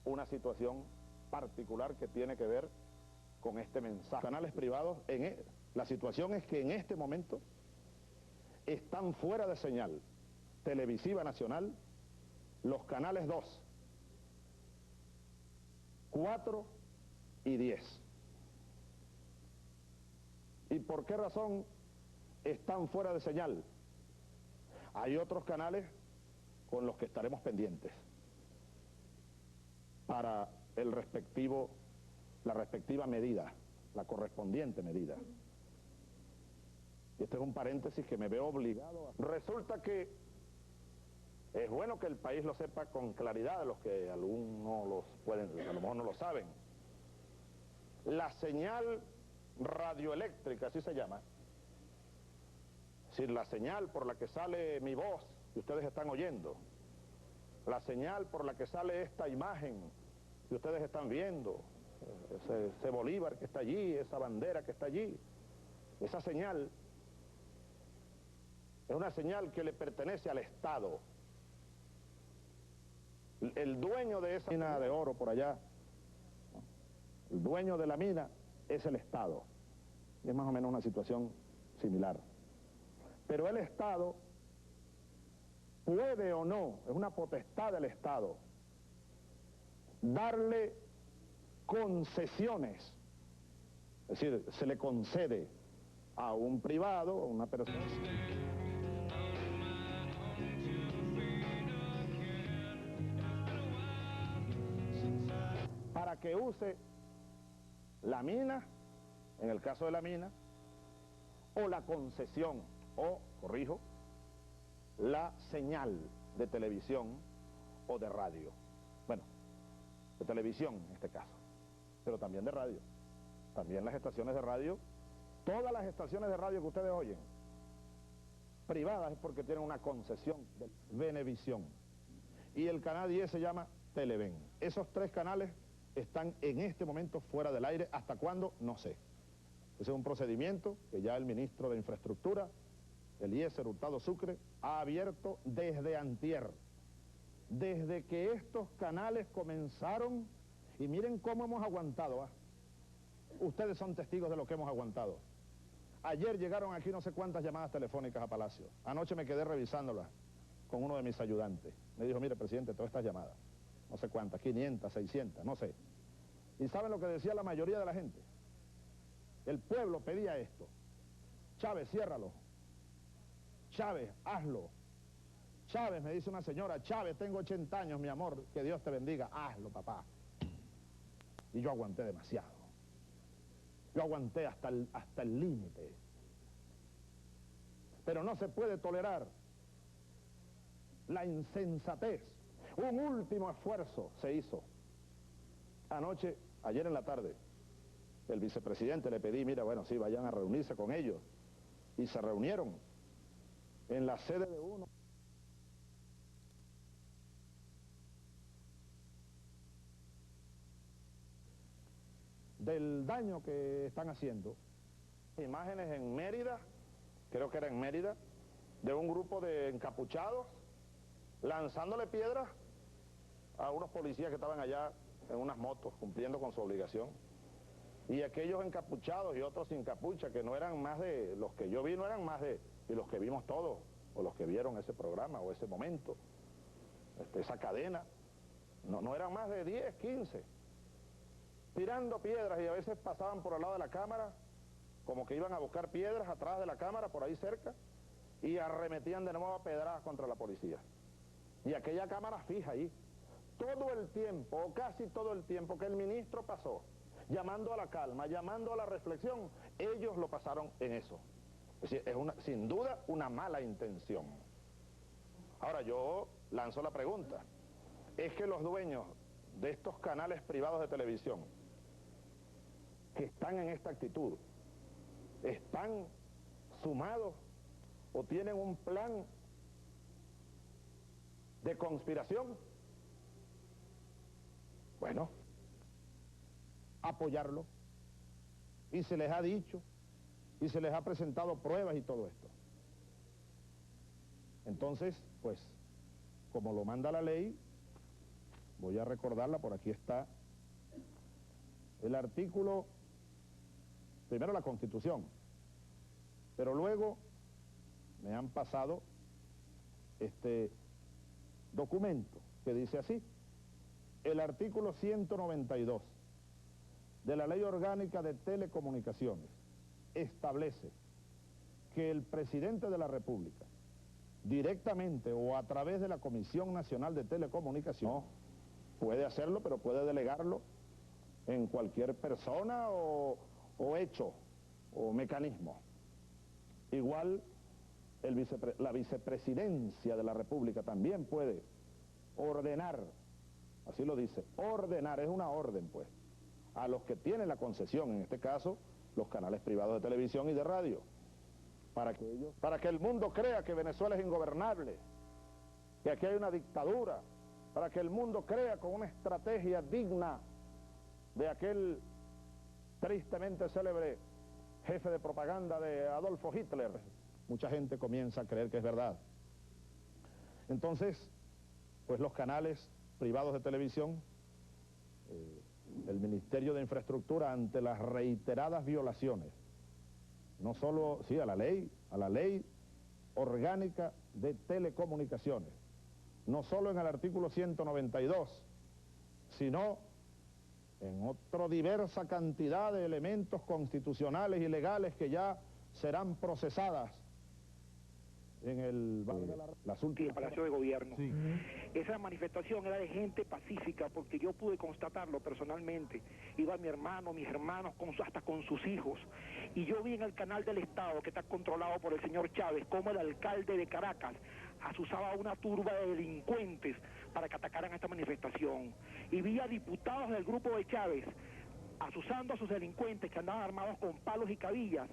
una situación particular que tiene que ver con este mensaje. Canales privados, la situación es que en este momento están fuera de señal televisiva nacional los canales 2, 4 y 10. ¿Y por qué razón están fuera de señal? Hay otros canales con los que estaremos pendientes para la respectiva medida, la correspondiente medida. Y este es un paréntesis que me veo obligado a... Resulta que es bueno que el país lo sepa con claridad, los que algunos a lo mejor no lo saben. La señal radioeléctrica, así se llama, es decir, la señal por la que sale mi voz, que ustedes están oyendo, la señal por la que sale esta imagen que ustedes están viendo, ese Bolívar que está allí, esa bandera que está allí, esa señal es una señal que le pertenece al Estado. El dueño de esa mina de oro por allá, el dueño de la mina es el Estado. Es más o menos una situación similar. Pero el Estado puede o no, es una potestad del Estado, darle concesiones, es decir, se le concede a un privado, a una persona, para que use la mina, en el caso de la mina, o la concesión, o, corrijo, la señal de televisión o de radio. Bueno, de televisión en este caso, pero también de radio. También las estaciones de radio, todas las estaciones de radio que ustedes oyen, privadas, es porque tienen una concesión de Venevisión. Y el canal 10 se llama Televen. Esos 3 canales están en este momento fuera del aire. ¿Hasta cuándo? No sé. Ese es un procedimiento que ya el ministro de Infraestructura, Eliezer Hurtado Sucre, ha abierto desde antier. Desde que estos canales comenzaron, y miren cómo hemos aguantado. Ustedes son testigos de lo que hemos aguantado. Ayer llegaron aquí no sé cuántas llamadas telefónicas a Palacio. Anoche me quedé revisándolas con uno de mis ayudantes. Me dijo, mire, presidente, todas estas llamadas, no sé cuántas, 500, 600, no sé. ¿Y saben lo que decía la mayoría de la gente? El pueblo pedía esto. Chávez, ciérralo. Chávez, hazlo. Chávez, me dice una señora, Chávez, tengo 80 años, mi amor, que Dios te bendiga, hazlo, papá. Y yo aguanté demasiado. Yo aguanté hasta el límite. Pero no se puede tolerar la insensatez. Un último esfuerzo se hizo. Anoche, ayer en la tarde, el vicepresidente le pedí, mira, bueno, sí, vayan a reunirse con ellos. Y se reunieron en la sede de uno. Del daño que están haciendo. Imágenes en Mérida, creo que era en Mérida, de un grupo de encapuchados lanzándole piedras a unos policías que estaban allá en unas motos cumpliendo con su obligación. Y aquellos encapuchados y otros sin capucha, que no eran más de, los que yo vi no eran más de los que vimos todos, o los que vieron ese programa o ese momento, esa cadena, no eran más de 10, 15, tirando piedras, y a veces pasaban por al lado de la cámara, como que iban a buscar piedras atrás de la cámara, por ahí cerca, y arremetían de nuevo a pedradas contra la policía. Y aquella cámara fija ahí, todo el tiempo, o casi todo el tiempo que el ministro pasó, llamando a la calma, llamando a la reflexión, ellos lo pasaron en eso. Es decir, es sin duda una mala intención. Ahora yo lanzo la pregunta, ¿es que los dueños de estos canales privados de televisión que están en esta actitud están sumados o tienen un plan de conspiración? Bueno, apoyarlo, y se les ha dicho, y se les ha presentado pruebas y todo esto. Entonces, pues, como lo manda la ley, voy a recordarla, por aquí está, el artículo, primero la Constitución, pero luego me han pasado este documento que dice así: el artículo 192 de la Ley Orgánica de Telecomunicaciones establece que el presidente de la República, directamente o a través de la Comisión Nacional de Telecomunicaciones, puede hacerlo, pero puede delegarlo en cualquier persona o hecho o mecanismo. Igual la vicepresidencia de la República también puede ordenar, así lo dice, ordenar, es una orden pues, a los que tienen la concesión, en este caso, los canales privados de televisión y de radio, para que el mundo crea que Venezuela es ingobernable, que aquí hay una dictadura, para que el mundo crea con una estrategia digna de aquel tristemente célebre jefe de propaganda de Adolfo Hitler. Mucha gente comienza a creer que es verdad. Entonces, pues los canales privados de televisión, el Ministerio de Infraestructura, ante las reiteradas violaciones, no solo, sí, a la ley orgánica de telecomunicaciones, no solo en el artículo 192, sino en otra diversa cantidad de elementos constitucionales y legales que ya serán procesadas en las últimas... Palacio de Gobierno. Sí. Esa manifestación era de gente pacífica, porque yo pude constatarlo personalmente. Iba mi hermano, mis hermanos, hasta con sus hijos. Y yo vi en el canal del Estado, que está controlado por el señor Chávez, cómo el alcalde de Caracas asusaba a una turba de delincuentes para que atacaran a esta manifestación. Y vi a diputados del grupo de Chávez asusando a sus delincuentes que andaban armados con palos y cabillas,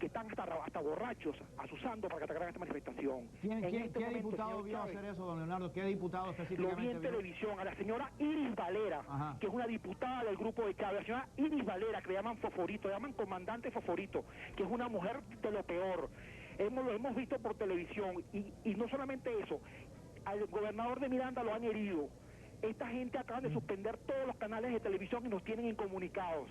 que están hasta borrachos, asusando para que atacaran esta manifestación. ¿Qué diputado vio hacer eso, don Leonardo? ¿Qué diputado específicamente vio? Lo vi en televisión, a la señora Iris Valera, ajá, que es una diputada del grupo de Chávez, la señora Iris Valera, que le llaman Foforito, le llaman comandante Foforito, que es una mujer de lo peor. Lo hemos visto por televisión, y no solamente eso, al gobernador de Miranda lo han herido. Esta gente acaban de suspender todos los canales de televisión y nos tienen incomunicados.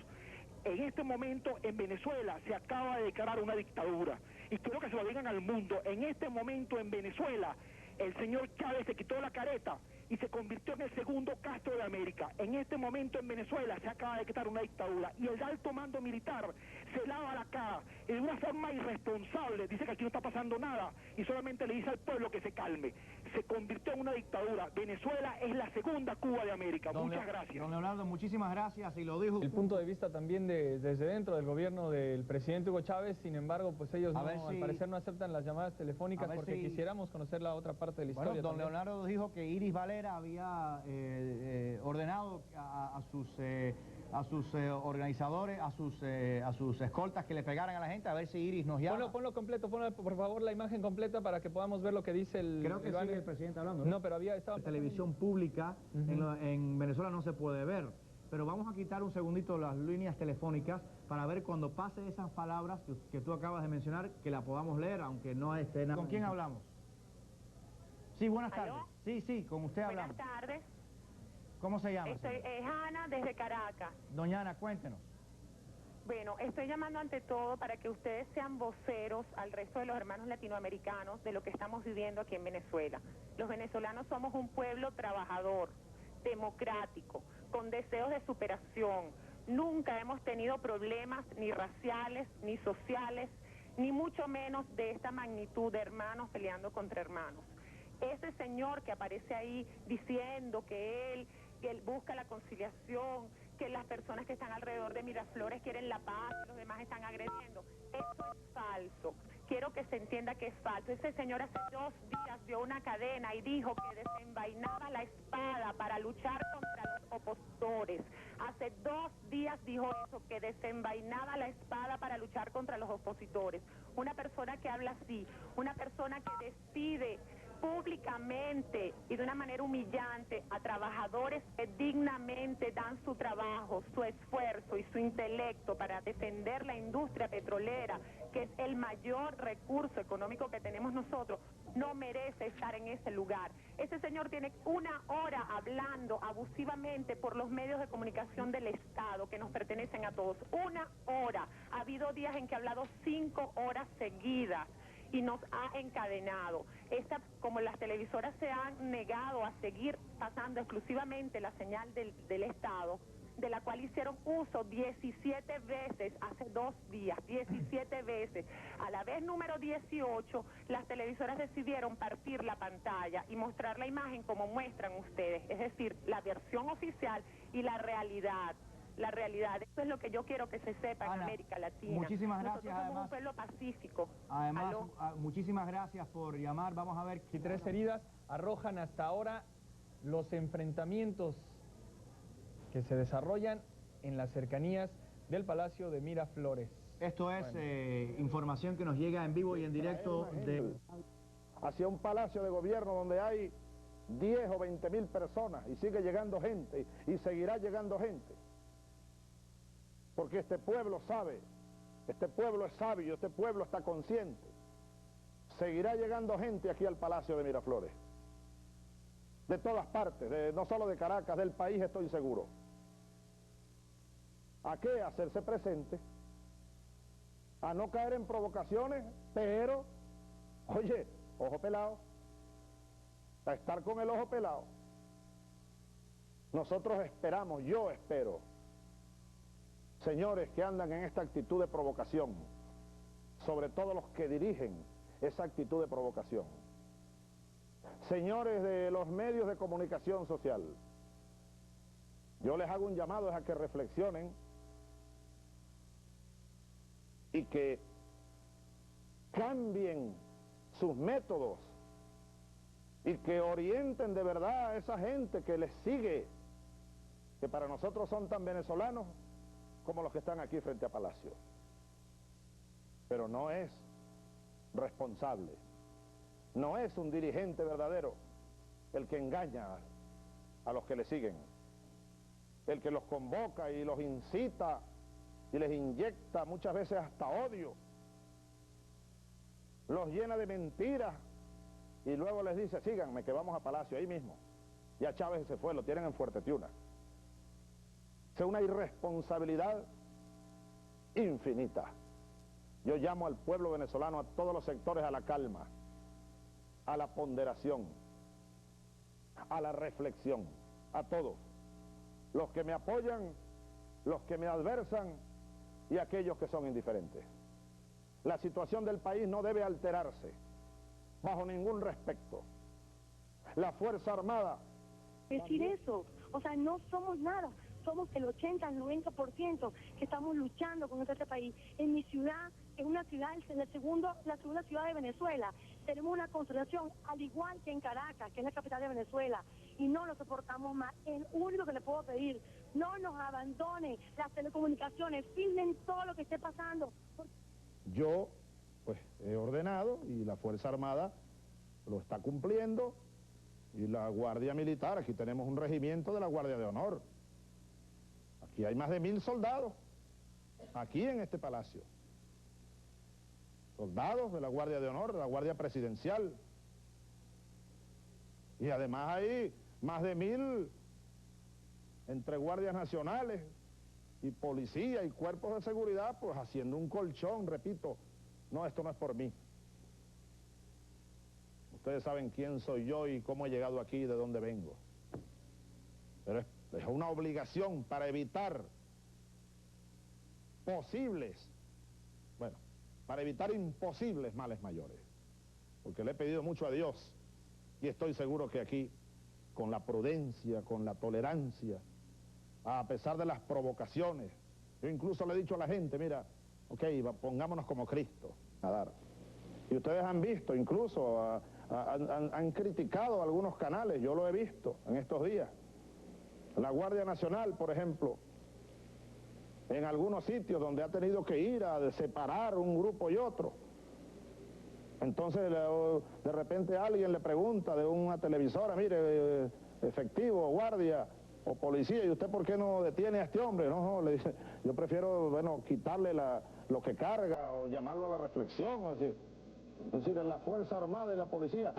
En este momento en Venezuela se acaba de declarar una dictadura, y quiero que se lo digan al mundo. En este momento en Venezuela el señor Chávez se quitó la careta y se convirtió en el segundo Castro de América. En este momento en Venezuela se acaba de declarar una dictadura, y el alto mando militar se lava la cara y de una forma irresponsable dice que aquí no está pasando nada y solamente le dice al pueblo que se calme. Se convirtió en una dictadura. Venezuela es la segunda Cuba de América. Muchas gracias. Don Leonardo, muchísimas gracias, y lo dijo. El punto de vista también desde dentro del gobierno del presidente Hugo Chávez, sin embargo, pues ellos al parecer no aceptan las llamadas telefónicas, porque quisiéramos conocer la otra parte de la historia. Don Leonardo dijo que Iris Valera había ordenado a sus organizadores, a sus escoltas, que le pegaran a la gente. A ver si Iris nos llama. Ponlo completo, ponlo por favor la imagen completa para que podamos ver lo que dice el... Creo que sigue el presidente hablando, ¿no? No, pero estaba... Televisión pública en Venezuela no se puede ver, pero vamos a quitar un segundito las líneas telefónicas para ver cuando pase esas palabras que tú acabas de mencionar, que la podamos leer, aunque no esté nada. ¿Con quién hablamos? Sí, buenas tardes. Sí, con usted hablamos. Buenas tardes. ¿Cómo se llama? Es Ana, desde Caracas. Doña Ana, cuéntenos. Bueno, estoy llamando ante todo para que ustedes sean voceros al resto de los hermanos latinoamericanos de lo que estamos viviendo aquí en Venezuela. Los venezolanos somos un pueblo trabajador, democrático, con deseos de superación. Nunca hemos tenido problemas ni raciales, ni sociales, ni mucho menos de esta magnitud de hermanos peleando contra hermanos. Ese señor que aparece ahí diciendo que él busca la conciliación, que las personas que están alrededor de Miraflores quieren la paz, los demás están agrediendo, eso es falso. Quiero que se entienda que es falso. Ese señor hace 2 días dio una cadena y dijo que desenvainaba la espada para luchar contra los opositores. Hace 2 días dijo eso, que desenvainaba la espada para luchar contra los opositores. Una persona que habla así, una persona que decide públicamente y de una manera humillante a trabajadores que dignamente dan su trabajo, su esfuerzo y su intelecto para defender la industria petrolera, que es el mayor recurso económico que tenemos nosotros, no merece estar en ese lugar. Ese señor tiene 1 hora hablando abusivamente por los medios de comunicación del Estado que nos pertenecen a todos. 1 hora. Ha habido días en que ha hablado 5 horas seguidas y nos ha encadenado. Como las televisoras se han negado a seguir pasando exclusivamente la señal del Estado, de la cual hicieron uso 17 veces hace 2 días, 17 veces. A la vez número 18, las televisoras decidieron partir la pantalla y mostrar la imagen como muestran ustedes, es decir, la versión oficial y la realidad. La realidad, eso es lo que yo quiero que se sepa en América Latina. Muchísimas gracias. Nosotros somos un pueblo pacífico. Además, muchísimas gracias por llamar. Vamos a ver. 3 heridas arrojan hasta ahora los enfrentamientos que se desarrollan en las cercanías del Palacio de Miraflores. Esto es información que nos llega en vivo y en directo hacia un palacio de gobierno donde hay 10 o 20 mil personas y sigue llegando gente y seguirá llegando gente. Porque este pueblo sabe, este pueblo es sabio, este pueblo está consciente. Seguirá llegando gente aquí al Palacio de Miraflores. De todas partes, no solo de Caracas, del país estoy seguro. ¿A qué? Hacerse presente. A no caer en provocaciones, pero, oye, ojo pelado. A estar con el ojo pelado. Nosotros esperamos, yo espero, señores que andan en esta actitud de provocación, sobre todo los que dirigen esa actitud de provocación. Señores de los medios de comunicación social, yo les hago un llamado a que reflexionen y que cambien sus métodos y que orienten de verdad a esa gente que les sigue, que para nosotros son tan venezolanos como los que están aquí frente a Palacio. Pero no es responsable, no es un dirigente verdadero el que engaña a los que le siguen, el que los convoca y los incita y les inyecta muchas veces hasta odio, los llena de mentiras y luego les dice, síganme que vamos a Palacio, ahí mismo. Ya Chávez se fue, lo tienen en Fuerte Tiuna. Es una irresponsabilidad infinita. Yo llamo al pueblo venezolano, a todos los sectores, a la calma, a la ponderación, a la reflexión, a todos. Los que me apoyan, los que me adversan y aquellos que son indiferentes. La situación del país no debe alterarse, bajo ningún respecto. La Fuerza Armada... Decir eso, o sea, no somos nada. Somos el 80, el 90% que estamos luchando con este país. En mi ciudad, es una ciudad, la segunda ciudad de Venezuela, tenemos una concentración, al igual que en Caracas, que es la capital de Venezuela, y no lo soportamos más. Es lo único que le puedo pedir, no nos abandonen las telecomunicaciones, filmen todo lo que esté pasando. Yo, pues, he ordenado, y la Fuerza Armada lo está cumpliendo, y la Guardia Militar, aquí tenemos un regimiento de la Guardia de Honor. Aquí hay más de 1000 soldados, aquí en este palacio. Soldados de la Guardia de Honor, de la Guardia Presidencial. Y además hay más de 1000 entre guardias nacionales y policía y cuerpos de seguridad, pues haciendo un colchón, repito. No, esto no es por mí. Ustedes saben quién soy yo y cómo he llegado aquí y de dónde vengo. Pero es una obligación para evitar para evitar imposibles males mayores. Porque le he pedido mucho a Dios y estoy seguro que aquí, con la prudencia, con la tolerancia, a pesar de las provocaciones, yo incluso le he dicho a la gente, mira, ok, pongámonos como Cristo a dar. Y ustedes han visto, incluso han criticado algunos canales, yo lo he visto en estos días. La Guardia Nacional, por ejemplo, en algunos sitios donde ha tenido que ir a separar un grupo y otro. Entonces de repente alguien le pregunta de una televisora, mire, efectivo, guardia o policía, ¿y usted por qué no detiene a este hombre? No, le dice, yo prefiero, bueno, quitarle lo que carga o llamarlo a la reflexión, es decir, en la Fuerza Armada y la policía.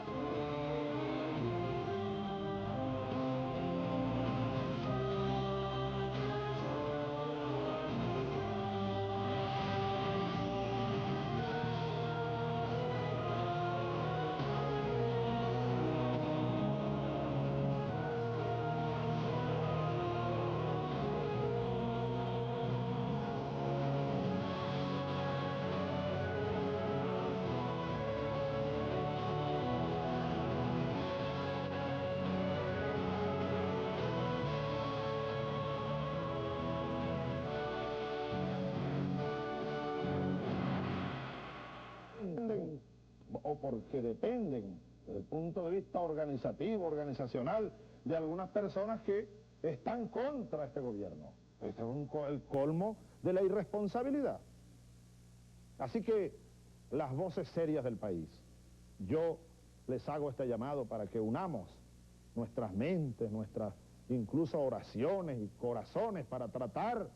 O porque dependen, desde el punto de vista organizativo, organizacional, de algunas personas que están contra este gobierno. Este es el colmo de la irresponsabilidad. Así que las voces serias del país, yo les hago este llamado para que unamos nuestras mentes, nuestras incluso oraciones y corazones para tratar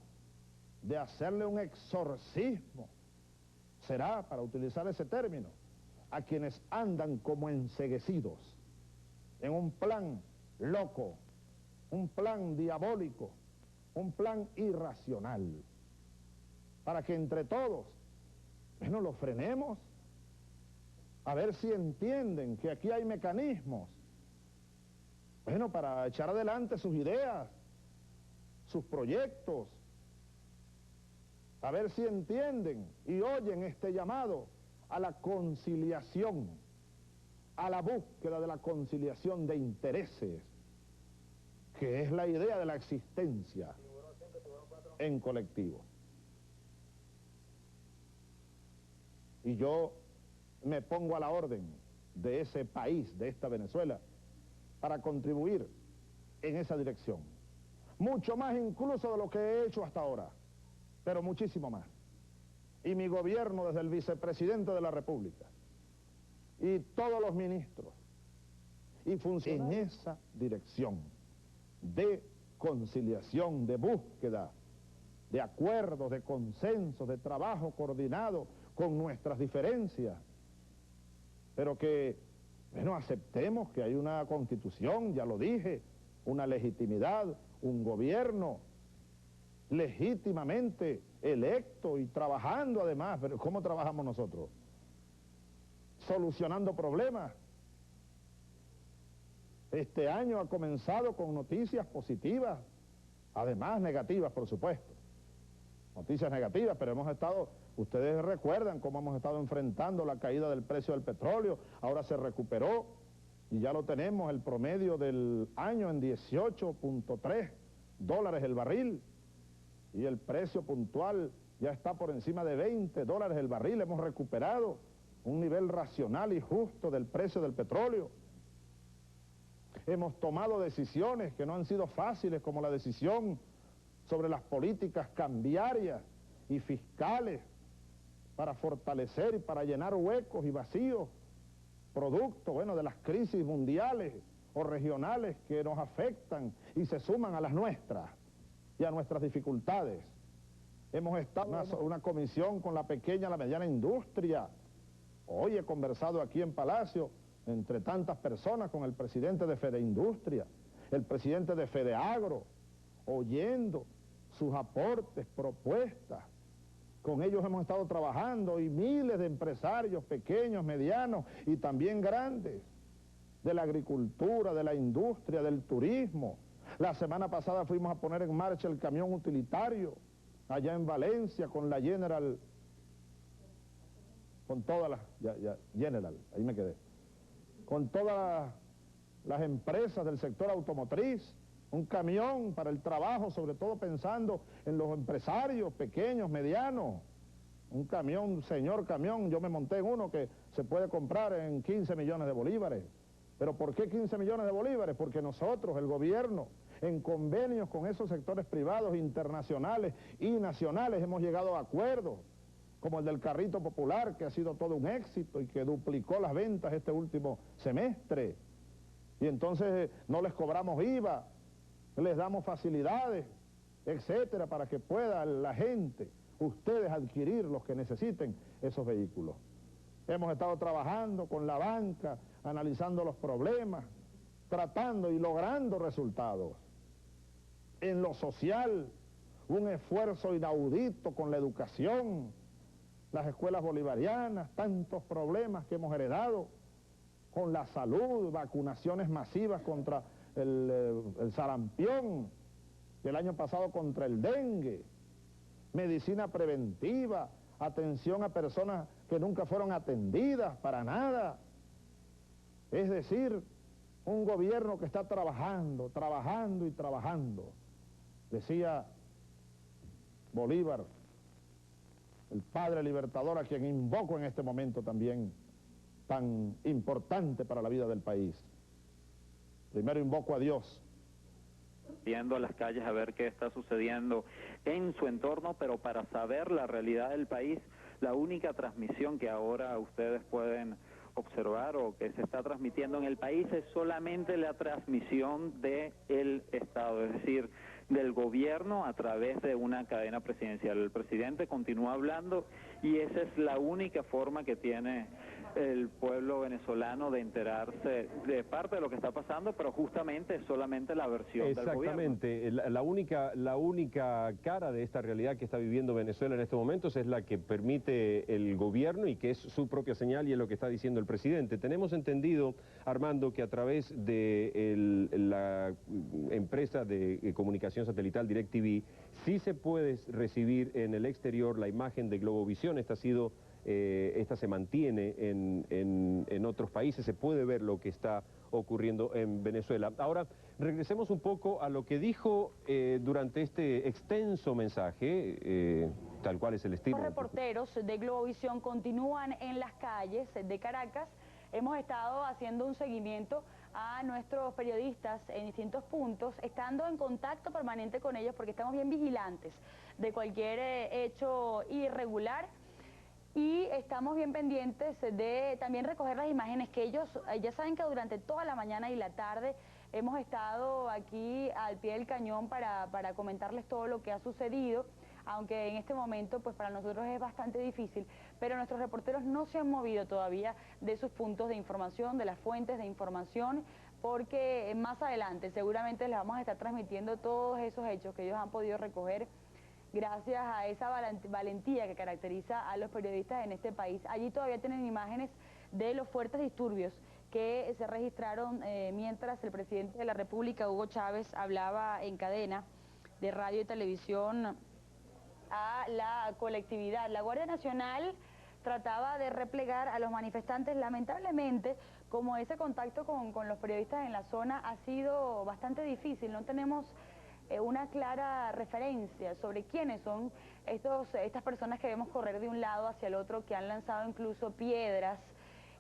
de hacerle un exorcismo, será, para utilizar ese término, a quienes andan como enceguecidos en un plan loco, un plan diabólico, un plan irracional, para que entre todos, bueno, lo frenemos, a ver si entienden que aquí hay mecanismos, bueno, para echar adelante sus ideas, sus proyectos, a ver si entienden y oyen este llamado a la conciliación, a la búsqueda de la conciliación de intereses, que es la idea de la existencia en colectivo. Y yo me pongo a la orden de ese país, de esta Venezuela, para contribuir en esa dirección. Mucho más incluso de lo que he hecho hasta ahora, pero muchísimo más. Y mi gobierno, desde el vicepresidente de la República, y todos los ministros, y funcionarios en esa dirección de conciliación, de búsqueda, de acuerdos, de consensos, de trabajo coordinado con nuestras diferencias, pero que, bueno, aceptemos que hay una constitución, ya lo dije, una legitimidad, un gobierno legítimamente electo y trabajando además. Pero ¿cómo trabajamos nosotros? Solucionando problemas. Este año ha comenzado con noticias positivas, además negativas, por supuesto. Noticias negativas, pero hemos estado, ustedes recuerdan cómo hemos estado enfrentando la caída del precio del petróleo. Ahora se recuperó y ya lo tenemos, el promedio del año en $18.3 el barril. Y el precio puntual ya está por encima de $20 el barril. Hemos recuperado un nivel racional y justo del precio del petróleo. Hemos tomado decisiones que no han sido fáciles, como la decisión sobre las políticas cambiarias y fiscales para fortalecer y para llenar huecos y vacíos, producto, bueno, de las crisis mundiales o regionales que nos afectan y se suman a las nuestras y a nuestras dificultades. Hemos estado en una comisión con la pequeña, la mediana industria. Hoy he conversado aquí en Palacio, entre tantas personas, con el presidente de Fedeindustria, el presidente de Fedeagro, oyendo sus aportes, propuestas. Con ellos hemos estado trabajando y miles de empresarios pequeños, medianos y también grandes, de la agricultura, de la industria, del turismo. La semana pasada fuimos a poner en marcha el camión utilitario allá en Valencia con la General, con todas las, General, ahí me quedé, con todas las empresas del sector automotriz, un camión para el trabajo, sobre todo pensando en los empresarios pequeños, medianos, un camión, un señor camión, yo me monté en uno que se puede comprar en 15 millones de bolívares. ¿Pero por qué 15 millones de bolívares? Porque nosotros, el gobierno, en convenios con esos sectores privados internacionales y nacionales, hemos llegado a acuerdos como el del carrito popular, que ha sido todo un éxito y que duplicó las ventas este último semestre. Y entonces no les cobramos IVA, les damos facilidades, etcétera, para que pueda la gente, ustedes, adquirir los que necesiten esos vehículos. Hemos estado trabajando con la banca, analizando los problemas, tratando y logrando resultados. En lo social, un esfuerzo inaudito con la educación, las escuelas bolivarianas, tantos problemas que hemos heredado, con la salud, vacunaciones masivas contra el sarampión, y el año pasado contra el dengue, medicina preventiva, atención a personas que nunca fueron atendidas para nada. Es decir, un gobierno que está trabajando, trabajando y trabajando. Decía Bolívar, el padre libertador, a quien invoco en este momento también, tan importante para la vida del país. Primero invoco a Dios. Yendo a las calles a ver qué está sucediendo en su entorno, pero para saber la realidad del país, la única transmisión que ahora ustedes pueden observar o que se está transmitiendo en el país es solamente la transmisión del Estado, es decir, del gobierno a través de una cadena presidencial. El presidente continúa hablando y esa es la única forma que tiene el pueblo venezolano de enterarse de parte de lo que está pasando, pero justamente es solamente la versión del gobierno. Exactamente, la única cara de esta realidad que está viviendo Venezuela en estos momentos es la que permite el gobierno y que es su propia señal y es lo que está diciendo el presidente. Tenemos entendido, Armando, que a través de la empresa de comunicación satelital DirecTV sí se puede recibir en el exterior la imagen de Globovisión. Esta se mantiene en otros países, se puede ver lo que está ocurriendo en Venezuela. Ahora, regresemos un poco a lo que dijo durante este extenso mensaje, tal cual es el estilo. Los reporteros de Globovisión continúan en las calles de Caracas. Hemos estado haciendo un seguimiento a nuestros periodistas en distintos puntos, estando en contacto permanente con ellos porque estamos bien vigilantes de cualquier hecho irregular. Y estamos bien pendientes de también recoger las imágenes que ellos, ya saben que durante toda la mañana y la tarde hemos estado aquí al pie del cañón para comentarles todo lo que ha sucedido, aunque en este momento pues para nosotros es bastante difícil, pero nuestros reporteros no se han movido todavía de sus puntos de información, de las fuentes de información, porque más adelante seguramente les vamos a estar transmitiendo todos esos hechos que ellos han podido recoger gracias a esa valentía que caracteriza a los periodistas en este país. Allí todavía tienen imágenes de los fuertes disturbios que se registraron mientras el presidente de la República, Hugo Chávez, hablaba en cadena de radio y televisión a la colectividad. La Guardia Nacional trataba de replegar a los manifestantes. Lamentablemente, como ese contacto con los periodistas en la zona ha sido bastante difícil, no tenemos una clara referencia sobre quiénes son estas personas que vemos correr de un lado hacia el otro, que han lanzado incluso piedras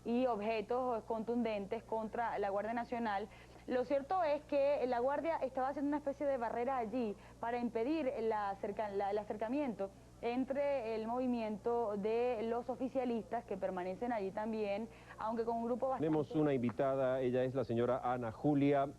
y objetos contundentes contra la Guardia Nacional. Lo cierto es que la Guardia estaba haciendo una especie de barrera allí para impedir el acercamiento entre el movimiento de los oficialistas que permanecen allí también, aunque con un grupo bastante... Tenemos una invitada, ella es la señora Ana Julia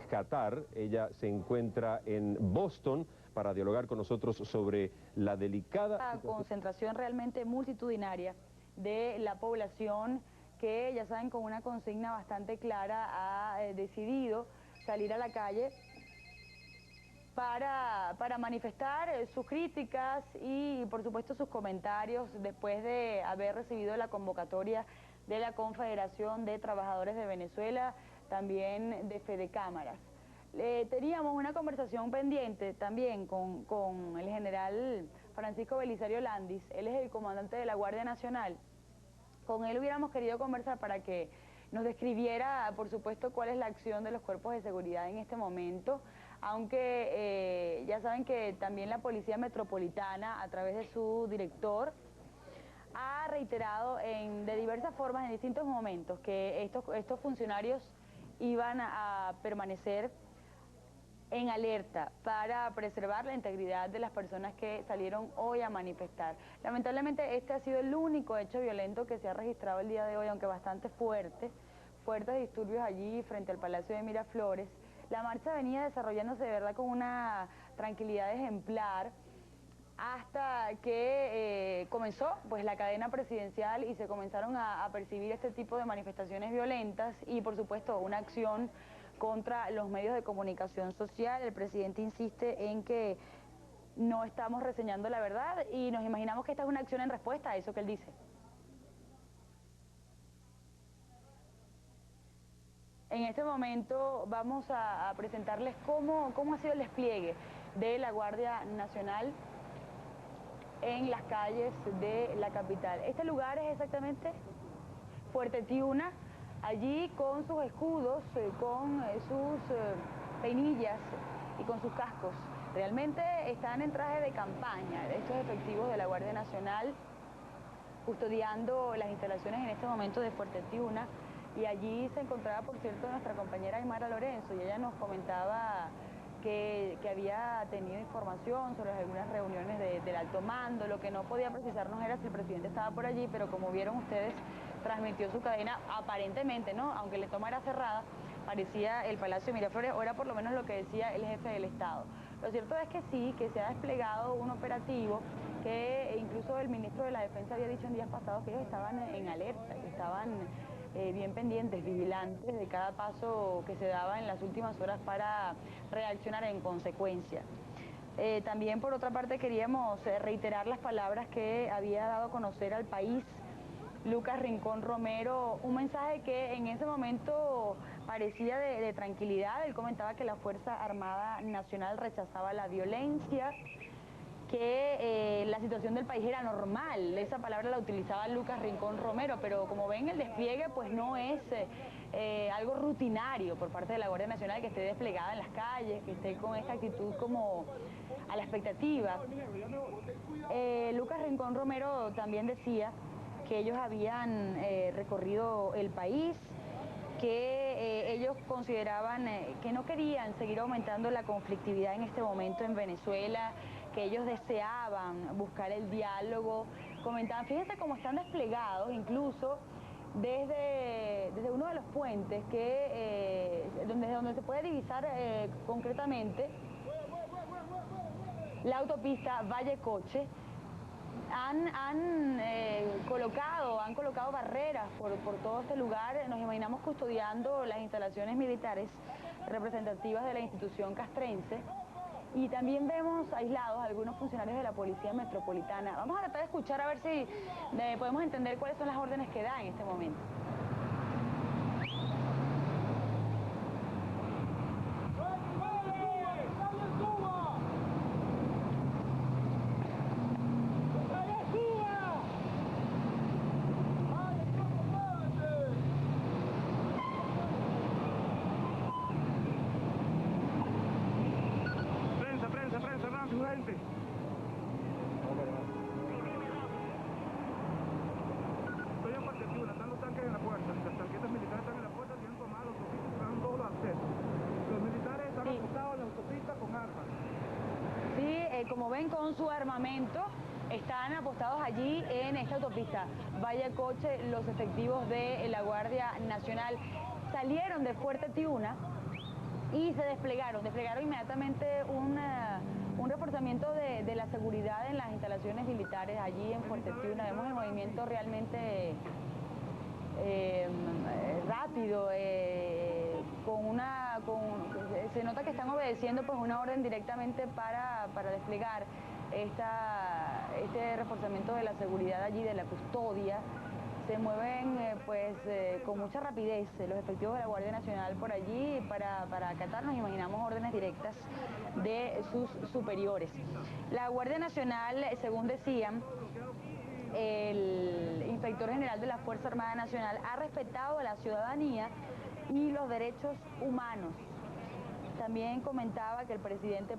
Qatar. Ella se encuentra en Boston para dialogar con nosotros sobre la delicada... La concentración realmente multitudinaria de la población que, ya saben, con una consigna bastante clara ha decidido salir a la calle para manifestar sus críticas y, por supuesto, sus comentarios después de haber recibido la convocatoria de la Confederación de Trabajadores de Venezuela, también de Fedecámaras. Teníamos una conversación pendiente también con el general Francisco Belisario Landis. Él es el comandante de la Guardia Nacional. Con él hubiéramos querido conversar para que nos describiera, por supuesto, cuál es la acción de los cuerpos de seguridad en este momento, aunque ya saben que también la Policía Metropolitana, a través de su director, ha reiterado de diversas formas, en distintos momentos, que estos funcionarios iban a permanecer en alerta para preservar la integridad de las personas que salieron hoy a manifestar. Lamentablemente este ha sido el único hecho violento que se ha registrado el día de hoy, aunque bastante fuertes disturbios allí frente al Palacio de Miraflores. La marcha venía desarrollándose de verdad con una tranquilidad ejemplar hasta que comenzó pues la cadena presidencial y se comenzaron a percibir este tipo de manifestaciones violentas y por supuesto una acción contra los medios de comunicación social. El presidente insiste en que no estamos reseñando la verdad y nos imaginamos que esta es una acción en respuesta a eso que él dice. En este momento vamos a presentarles cómo ha sido el despliegue de la Guardia Nacional en las calles de la capital. Este lugar es exactamente Fuerte Tiuna, allí con sus escudos, con sus peinillas y con sus cascos. Realmente están en traje de campaña estos efectivos de la Guardia Nacional custodiando las instalaciones en este momento de Fuerte Tiuna. Y allí se encontraba, por cierto, nuestra compañera Aymara Lorenzo y ella nos comentaba que había tenido información sobre algunas reuniones del alto mando. Lo que no podía precisarnos era si el presidente estaba por allí, pero como vieron ustedes, transmitió su cadena aparentemente, ¿no? Aunque la toma era cerrada, parecía el Palacio de Miraflores, o era por lo menos lo que decía el jefe del Estado. Lo cierto es que sí, que se ha desplegado un operativo que incluso el ministro de la Defensa había dicho en días pasados que ellos estaban en alerta, que estaban bien pendientes, vigilantes de cada paso que se daba en las últimas horas para reaccionar en consecuencia. También por otra parte queríamos reiterar las palabras que había dado a conocer al país Lucas Rincón Romero, un mensaje que en ese momento parecía de tranquilidad. Él comentaba que la Fuerza Armada Nacional rechazaba la violencia, que la situación del país era normal. Esa palabra la utilizaba Lucas Rincón Romero, pero como ven el despliegue pues no es algo rutinario por parte de la Guardia Nacional, que esté desplegada en las calles, que esté con esta actitud como a la expectativa. Lucas Rincón Romero también decía que ellos habían recorrido el país, que ellos consideraban que no querían seguir aumentando la conflictividad en este momento en Venezuela, que ellos deseaban buscar el diálogo. Comentaban, fíjense cómo están desplegados, incluso desde uno de los puentes que donde se puede divisar concretamente la autopista Valle-Coche. Han colocado barreras por todo este lugar. Nos imaginamos custodiando las instalaciones militares representativas de la institución castrense. Y también vemos aislados algunos funcionarios de la Policía Metropolitana. Vamos a tratar de escuchar a ver si podemos entender cuáles son las órdenes que da en este momento. Gente. Estoy en Fuerte Tiuna, están los tanques en la puerta, las tanquetas militares están en la puerta, tienen tomado los autopistas, están todos los accesos. Los militares están apostados en la autopista con armas. Sí, como ven, con su armamento están apostados allí en esta autopista Valle-Coche. Los efectivos de la Guardia Nacional salieron de Fuerte Tiuna y se desplegaron inmediatamente un reforzamiento de la seguridad en las instalaciones militares allí en Fuerte Tiuna. Vemos el movimiento realmente rápido, se nota que están obedeciendo pues una orden directamente para desplegar este reforzamiento de la seguridad allí, de la custodia. Se mueven con mucha rapidez los efectivos de la Guardia Nacional por allí para acatar, nos imaginamos, órdenes directas de sus superiores. La Guardia Nacional, según decían, el inspector general de la Fuerza Armada Nacional ha respetado a la ciudadanía y los derechos humanos. También comentaba que el presidente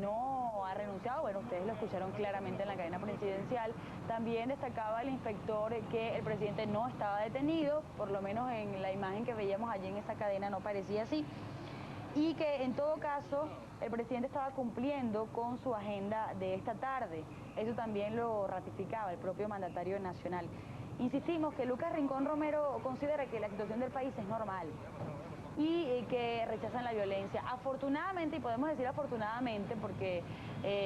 no ha renunciado, bueno, ustedes lo escucharon claramente en la cadena presidencial. También destacaba el inspector que el presidente no estaba detenido, por lo menos en la imagen que veíamos allí en esa cadena no parecía así, y que en todo caso el presidente estaba cumpliendo con su agenda de esta tarde. Eso también lo ratificaba el propio mandatario nacional. Insistimos que Lucas Rincón Romero considera que la situación del país es normal y que rechazan la violencia. Afortunadamente, y podemos decir afortunadamente, porque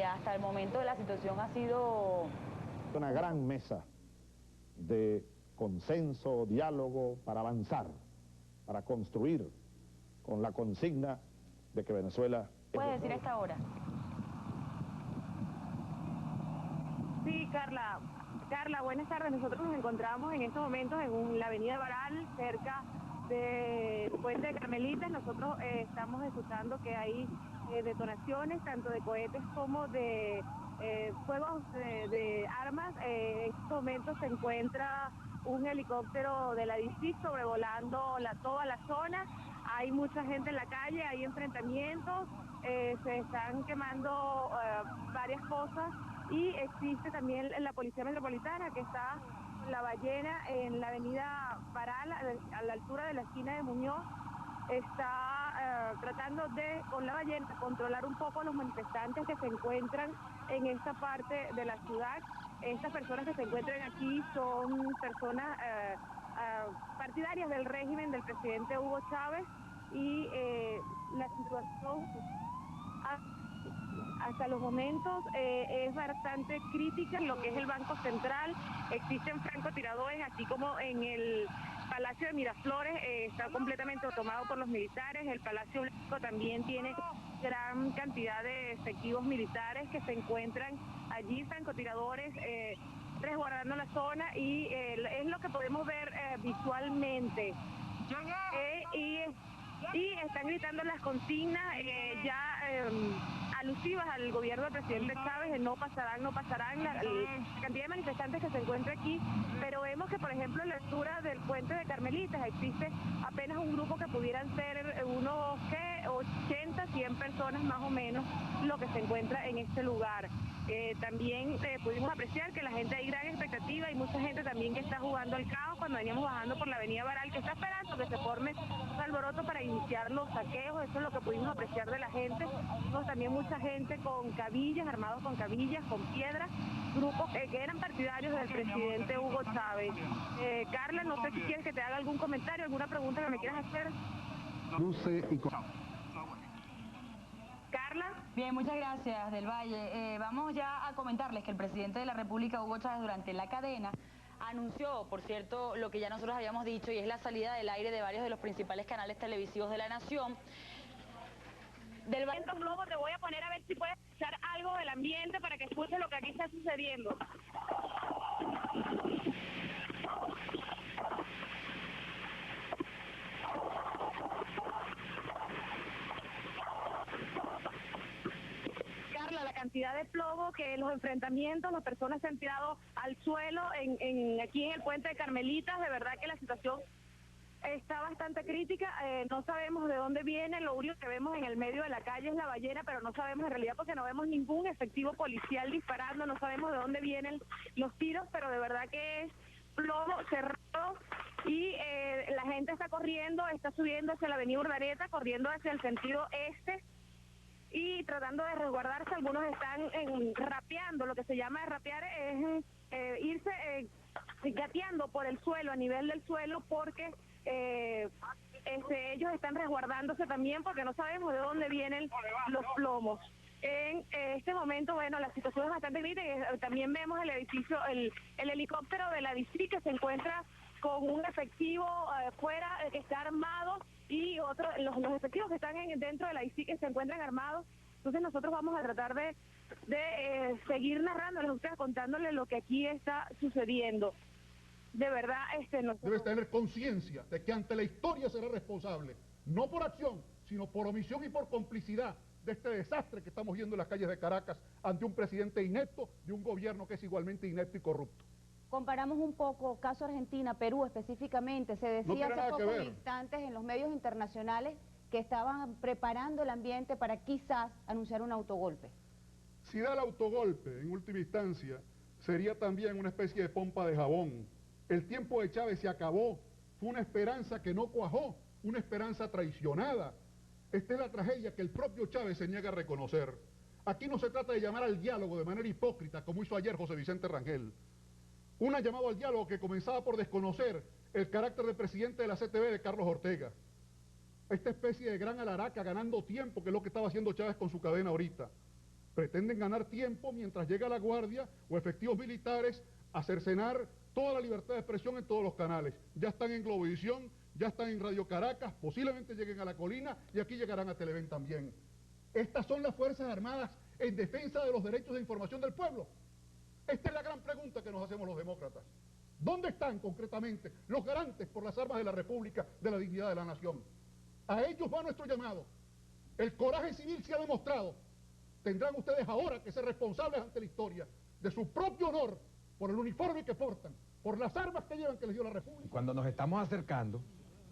hasta el momento la situación ha sido... Una gran mesa de consenso, diálogo, para avanzar, para construir con la consigna de que Venezuela... ¿Puede decir a esta hora? Sí, Carla, buenas tardes. Nosotros nos encontramos en estos momentos en la avenida Baral, cerca del puente de Carmelitas. Nosotros estamos escuchando que hay detonaciones, tanto de cohetes como de fuegos de armas. En estos momentos se encuentra un helicóptero de la DICIC sobrevolando toda la zona. Hay mucha gente en la calle, hay enfrentamientos, se están quemando varias cosas y existe también la Policía Metropolitana que está con la ballena en la avenida Baral, a la altura de la esquina de Muñoz. Está tratando de, con la ballena, controlar un poco a los manifestantes que se encuentran en esta parte de la ciudad. Estas personas que se encuentran aquí son personas partidarias del régimen del presidente Hugo Chávez y la situación hasta los momentos es bastante crítica en lo que es el Banco Central. Existen francotiradores, así como en el Palacio de Miraflores está completamente tomado por los militares. El Palacio Blanco también tiene gran cantidad de efectivos militares que se encuentran allí, francotiradores resguardando la zona, y es lo que podemos ver visualmente. Y están gritando las consignas alusivas al gobierno del presidente Chávez, no pasarán, la cantidad de manifestantes que se encuentra aquí, pero vemos que, por ejemplo, en la altura del puente de Carmelitas existe apenas un grupo que pudieran ser unos 80, 100 personas más o menos lo que se encuentra en este lugar. También pudimos apreciar que la gente hay gran expectativa, hay mucha gente también que está jugando al caos cuando veníamos bajando por la avenida Baral, que está esperando que se forme un alboroto para iniciar los saqueos. Eso es lo que pudimos apreciar de la gente. Vimos también mucha gente con cabillas, armados con cabillas, con piedras, grupos que eran partidarios del presidente Hugo Chávez. Carla, no sé si quieres que te haga algún comentario, alguna pregunta que me quieras hacer. Carla. Bien, muchas gracias, Del Valle. Vamos ya a comentarles que el presidente de la República, Hugo Chávez, durante la cadena anunció, por cierto, lo que ya nosotros habíamos dicho, y es la salida del aire de varios de los principales canales televisivos de la nación. Del Valle, Globo, te voy a poner a ver si puedes escuchar algo del ambiente para que escuches lo que aquí está sucediendo. La cantidad de plomo, que los enfrentamientos, las personas se han tirado al suelo aquí en el puente de Carmelitas. De verdad que la situación está bastante crítica. No sabemos de dónde viene, lo único que vemos en el medio de la calle es la ballena, pero no sabemos en realidad porque no vemos ningún efectivo policial disparando, no sabemos de dónde vienen los tiros, pero de verdad que es plomo cerrado y la gente está corriendo, está subiendo hacia la avenida Urdaneta, corriendo hacia el sentido este y tratando de resguardarse. Algunos están rapeando. Lo que se llama rapear es irse gateando por el suelo, a nivel del suelo, porque ellos están resguardándose también porque no sabemos de dónde vienen los plomos. En este momento, bueno, la situación es bastante crítica. También vemos el edificio, el helicóptero de la DICIC que se encuentra con un efectivo fuera que está armado, y los efectivos que están dentro de la DICIC que se encuentran armados. Entonces nosotros vamos a tratar de seguir narrándoles a ustedes, contándoles lo que aquí está sucediendo. De verdad, Debes tener conciencia de que ante la historia será responsable, no por acción, sino por omisión y por complicidad de este desastre que estamos viendo en las calles de Caracas ante un presidente inepto de un gobierno que es igualmente inepto y corrupto. Comparamos un poco caso Argentina, Perú específicamente. Se decía hace pocos instantes en los medios internacionales que estaban preparando el ambiente para quizás anunciar un autogolpe. Si da el autogolpe, en última instancia, sería también una especie de pompa de jabón. El tiempo de Chávez se acabó, fue una esperanza que no cuajó, una esperanza traicionada. Esta es la tragedia que el propio Chávez se niega a reconocer. Aquí no se trata de llamar al diálogo de manera hipócrita, como hizo ayer José Vicente Rangel. Un llamado al diálogo que comenzaba por desconocer el carácter de presidente de la CTV de Carlos Ortega. Esta especie de gran alaraca ganando tiempo, que es lo que estaba haciendo Chávez con su cadena ahorita. Pretenden ganar tiempo mientras llega la guardia o efectivos militares a cercenar toda la libertad de expresión en todos los canales. Ya están en Globovisión, ya están en Radio Caracas, posiblemente lleguen a La Colina y aquí llegarán a Televen también. Estas son las Fuerzas Armadas en defensa de los derechos de información del pueblo. Esta es la gran pregunta que nos hacemos los demócratas. ¿Dónde están concretamente los garantes por las armas de la República, de la dignidad de la nación? A ellos va nuestro llamado. El coraje civil se ha demostrado. Tendrán ustedes ahora que ser responsables ante la historia de su propio honor, por el uniforme que portan, por las armas que llevan que les dio la República. Cuando nos estamos acercando,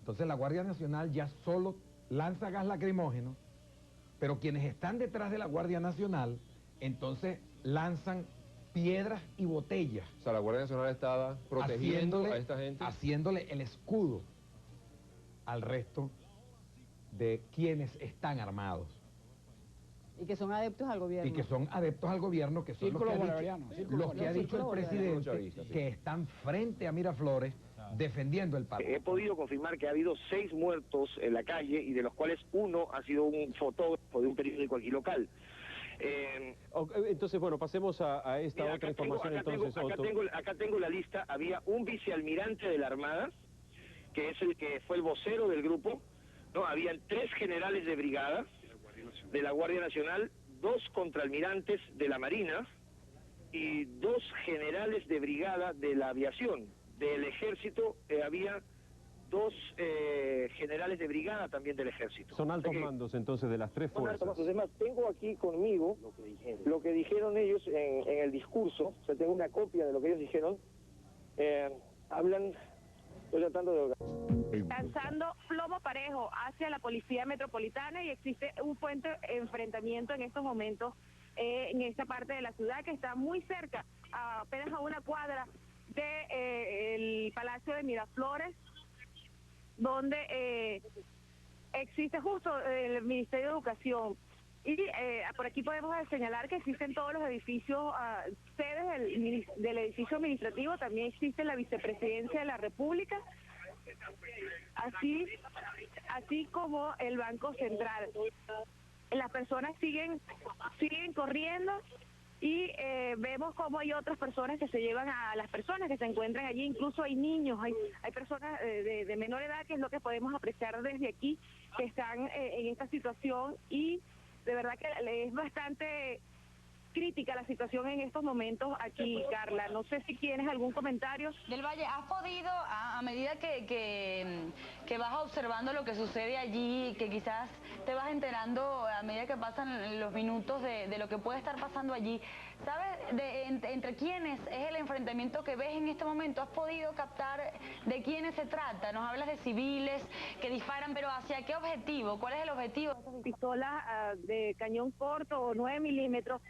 entonces la Guardia Nacional ya solo lanza gas lacrimógeno, pero quienes están detrás de la Guardia Nacional, entonces lanzan piedras y botellas. O sea, la Guardia Nacional estaba protegiendo a esta gente. Haciéndole el escudo al resto de quienes están armados. Y que son adeptos al gobierno. Y que son adeptos al gobierno, que son los que ha dicho el presidente, que están frente a Miraflores defendiendo el país. He podido confirmar que ha habido 6 muertos en la calle y de los cuales uno ha sido un fotógrafo de un periódico aquí local. Entonces, bueno, pasemos a esta otra información. Acá tengo la lista. Había un vicealmirante de la Armada, que es el que fue el vocero del grupo. No, habían 3 generales de brigada de la Guardia Nacional, 2 contraalmirantes de la Marina y 2 generales de brigada de la aviación. Del ejército había 2 generales de brigada también del ejército. Son altos mandos entonces de las 3 fuerzas. Es más, tengo aquí conmigo lo que dijeron ellos en el discurso. O sea, tengo una copia de lo que ellos dijeron. Estoy tratando de... Lanzando plomo parejo hacia la Policía Metropolitana y existe un fuerte enfrentamiento en estos momentos en esta parte de la ciudad que está muy cerca, apenas a una cuadra del Palacio de Miraflores, donde existe justo el Ministerio de Educación. Y por aquí podemos señalar que existen todos los edificios, sedes del edificio administrativo, también existe la Vicepresidencia de la República, así como el Banco Central. Las personas siguen corriendo y vemos como hay otras personas que se llevan a las personas que se encuentran allí, incluso hay niños, hay personas de menor edad, que es lo que podemos apreciar desde aquí, que están en esta situación, y de verdad que es bastante crítica la situación en estos momentos aquí, Carla. No sé si tienes algún comentario. Del Valle, ¿has podido, a medida que vas observando lo que sucede allí, que quizás te vas enterando a medida que pasan los minutos de lo que puede estar pasando allí, ¿sabes entre quiénes es el enfrentamiento que ves en este momento? ¿Has podido captar de quiénes se trata? Nos hablas de civiles que disparan, pero ¿hacia qué objetivo? ¿Cuál es el objetivo? Pistolas de cañón corto o 9 milímetros.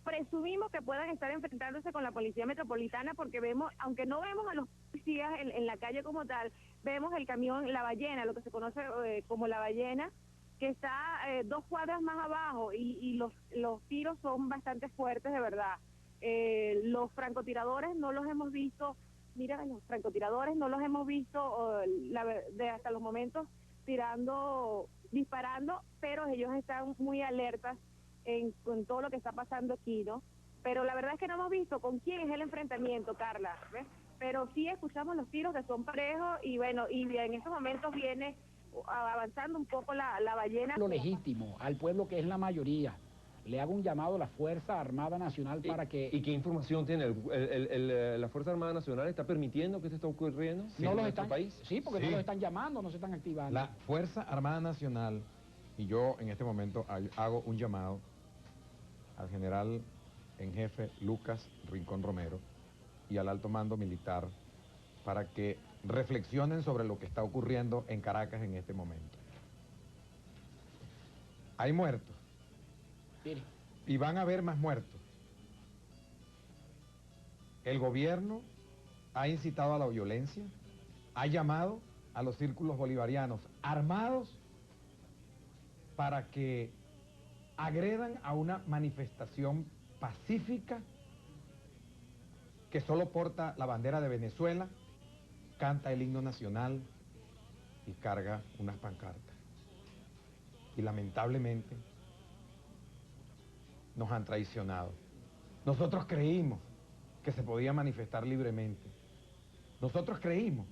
Presumimos que puedan estar enfrentándose con la Policía Metropolitana, porque vemos, aunque no vemos a los policías en la calle como tal, vemos el camión La Ballena, lo que se conoce como La Ballena, que está 2 cuadras más abajo, y los tiros son bastante fuertes, de verdad. Los francotiradores no los hemos visto, los francotiradores no los hemos visto hasta los momentos disparando, pero ellos están muy alertas con todo lo que está pasando aquí, ¿no? Pero la verdad es que no hemos visto con quién es el enfrentamiento, Carla, ¿ves? Pero sí escuchamos los tiros que son parejos, y bueno, y en estos momentos viene avanzando un poco la Ballena. Lo legítimo, al pueblo que es la mayoría. Le hago un llamado a la Fuerza Armada Nacional para que... ¿Y qué información tiene? ¿La Fuerza Armada Nacional está permitiendo que esto esté ocurriendo en nuestro país? Sí, porque no los están llamando, no se están activando. La Fuerza Armada Nacional, y yo en este momento hago un llamado al general en jefe Lucas Rincón Romero y al alto mando militar para que reflexionen sobre lo que está ocurriendo en Caracas en este momento. Hay muertos. Sí. Y van a haber más muertos. El gobierno ha incitado a la violencia, ha llamado a los círculos bolivarianos armados para que agredan a una manifestación pacífica que solo porta la bandera de Venezuela, canta el himno nacional y carga unas pancartas. Y lamentablemente nos han traicionado. Nosotros creímos que se podía manifestar libremente. Nosotros creímos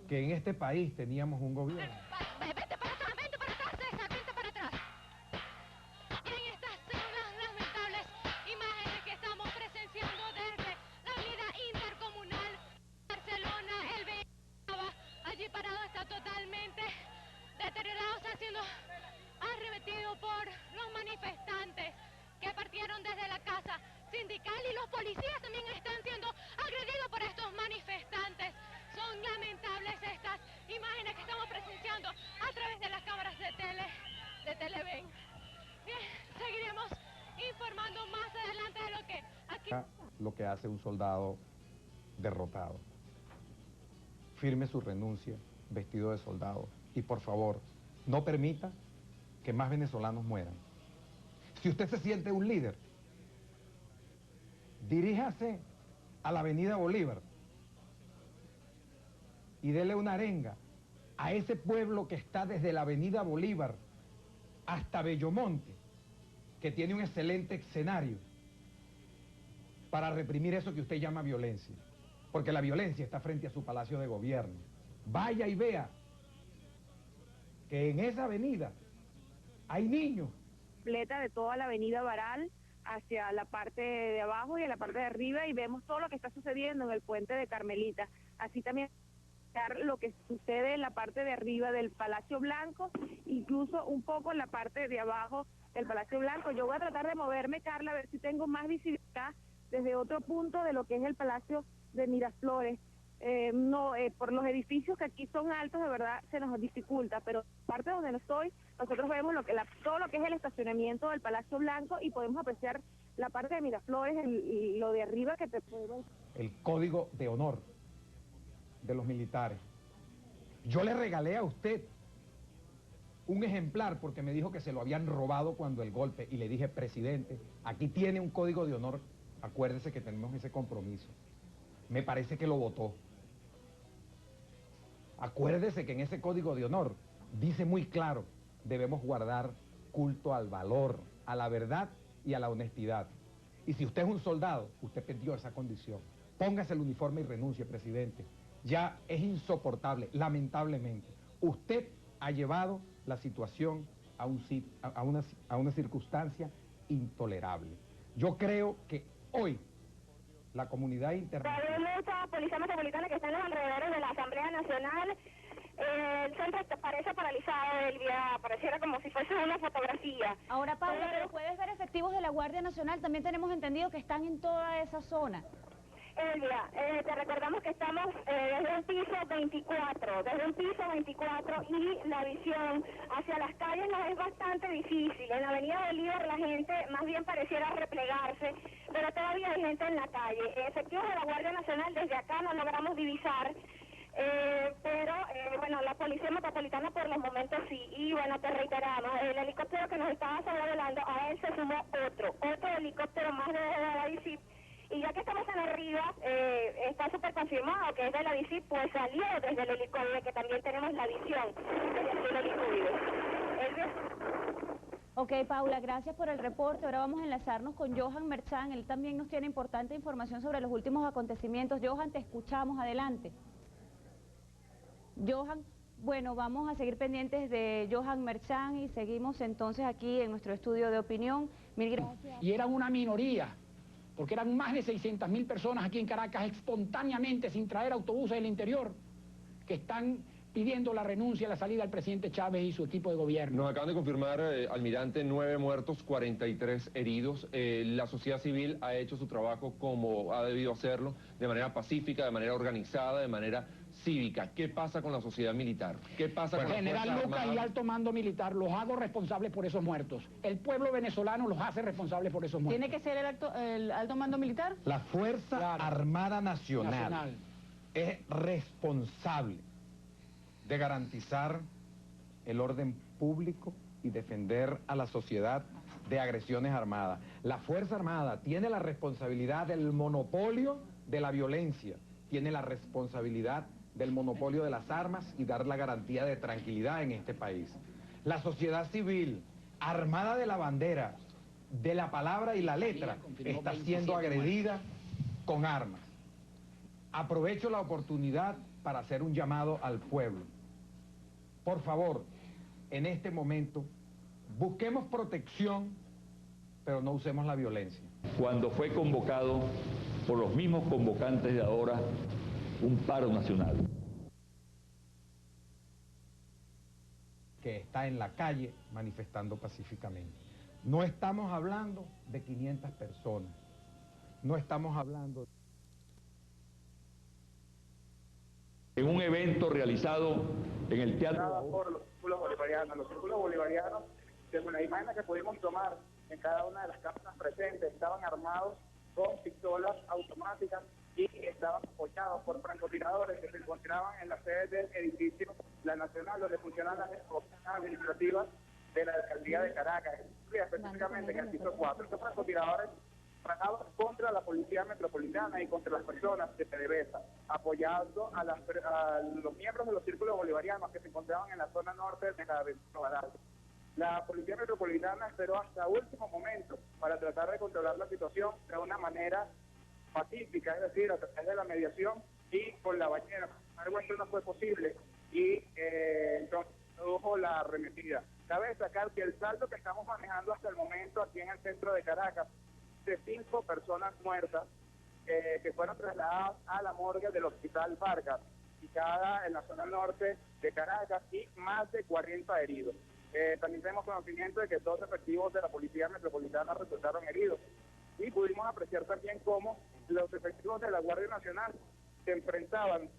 que en este país teníamos un gobierno. Vente para atrás, César, vente para atrás. Y en estas son las lamentables imágenes que estamos presenciando desde la avenida intercomunal Barcelona. El vehículo allí parado está totalmente deteriorado, está siendo arremetido por los manifestantes que partieron desde la casa sindical, y los policías también están siendo agredidos por estos manifestantes. Son lamentables estas imágenes que estamos presenciando a través de las cámaras de Televen. Bien, seguiremos informando más adelante de lo que aquí... Lo que hace un soldado derrotado. Firme su renuncia, vestido de soldado, y por favor, no permita que más venezolanos mueran. Si usted se siente un líder, diríjase a la avenida Bolívar y dele una arenga a ese pueblo que está desde la avenida Bolívar hasta Bellomonte, que tiene un excelente escenario para reprimir eso que usted llama violencia, porque la violencia está frente a su palacio de gobierno. Vaya y vea que en esa avenida hay niños. Completa de toda la avenida Baral hacia la parte de abajo y a la parte de arriba, y vemos todo lo que está sucediendo en el puente de Carmelita. Así también lo que sucede en la parte de arriba del Palacio Blanco, incluso un poco en la parte de abajo del Palacio Blanco. Yo voy a tratar de moverme, Carla, a ver si tengo más visibilidad desde otro punto de lo que es el Palacio de Miraflores. Por los edificios que aquí son altos, de verdad se nos dificulta, pero parte donde no estoy, nosotros vemos todo lo que es el estacionamiento del Palacio Blanco, y podemos apreciar la parte de Miraflores, lo de arriba que te podemos... El código de honor de los militares. Yo le regalé a usted un ejemplar porque me dijo que se lo habían robado cuando el golpe, y le dije, presidente, aquí tiene un código de honor, acuérdese que tenemos ese compromiso. Me parece que lo votó. Acuérdese que en ese código de honor dice muy claro, debemos guardar culto al valor, a la verdad y a la honestidad. Y si usted es un soldado, usted perdió esa condición. Póngase el uniforme y renuncie, presidente. Ya es insoportable, lamentablemente. Usted ha llevado la situación a una circunstancia intolerable. Yo creo que hoy la comunidad internacional... Hay mucha policía metropolitana que está en los alrededores de la Asamblea Nacional. El centro parece paralizado, Elvia, pareciera como si fuese una fotografía. Ahora, Paula, pero puedes ver efectivos de la Guardia Nacional, también tenemos entendido que están en toda esa zona. Elvia, te recordamos que estamos desde un piso 24, y la visión hacia las calles nos es bastante difícil. En la avenida Bolívar la gente más bien pareciera replegarse, pero todavía hay gente en la calle. Efectivos de la Guardia Nacional desde acá no logramos divisar, pero bueno, la Policía Metropolitana por los momentos sí. Y bueno, te reiteramos, el helicóptero que nos estaba sobrevolando, a él se sumó otro helicóptero más de la DICIP. Y ya que estamos en arriba, está súper confirmado que es de la DICIP, pues salió desde el helicóptero, que también tenemos la visión desde el helicóptero. Ok, Paula, gracias por el reporte. Ahora vamos a enlazarnos con Johan Merchan. Él también nos tiene importante información sobre los últimos acontecimientos. Johan, te escuchamos, adelante. Johan, bueno, vamos a seguir pendientes de Johan Merchan y seguimos entonces aquí en nuestro estudio de opinión. Mil gracias. Y eran una minoría, porque eran más de 600.000 personas aquí en Caracas espontáneamente, sin traer autobuses del interior, que están pidiendo la renuncia, la salida del presidente Chávez y su equipo de gobierno. Nos acaban de confirmar, almirante, 9 muertos, 43 heridos. La sociedad civil ha hecho su trabajo como ha debido hacerlo, de manera pacífica, de manera organizada, de manera cívica. ¿Qué pasa con la sociedad militar? ¿Qué pasa con General Lucas y el alto mando militar los hago responsables por esos muertos. El pueblo venezolano los hace responsables por esos muertos. ¿Tiene que ser el alto mando militar? La Fuerza Armada Nacional es responsable de garantizar el orden público y defender a la sociedad de agresiones armadas. La Fuerza Armada tiene la responsabilidad del monopolio de la violencia, tiene la responsabilidad del monopolio de las armas y dar la garantía de tranquilidad en este país. La sociedad civil, armada de la bandera, de la palabra y la letra, está siendo agredida con armas. Aprovecho la oportunidad para hacer un llamado al pueblo. Por favor, en este momento, busquemos protección, pero no usemos la violencia. Cuando fue convocado por los mismos convocantes de ahora un paro nacional. Que está en la calle manifestando pacíficamente. No estamos hablando de 500 personas, no estamos hablando... En un evento realizado en el Teatro... Por los círculos bolivarianos. Los círculos bolivarianos, según las imágenes que pudimos tomar en cada una de las cámaras presentes, estaban armados con pistolas automáticas y estaban apoyados por francotiradores que se encontraban en la sede del edificio La Nacional, donde funcionan las oficinas administrativas de la alcaldía de Caracas, específicamente en el piso 4. Estos francotiradores trabajaban contra la policía metropolitana y contra las personas de PDVSA, apoyando a los miembros de los círculos bolivarianos que se encontraban en la zona norte de la avenida Baral. La policía metropolitana esperó hasta último momento para tratar de controlar la situación de una manera pacífica, es decir, a través de la mediación y con la bañera. Algo esto no fue posible y entonces produjo la arremetida. Cabe destacar que el saldo que estamos manejando hasta el momento aquí en el centro de Caracas, de 5 personas muertas que fueron trasladadas a la morgue del Hospital Vargas, ubicada en la zona norte de Caracas, y más de 40 heridos. También tenemos conocimiento de que 2 efectivos de la Policía Metropolitana resultaron heridos. Y pudimos apreciar también cómo los efectivos de la Guardia Nacional se enfrentaban.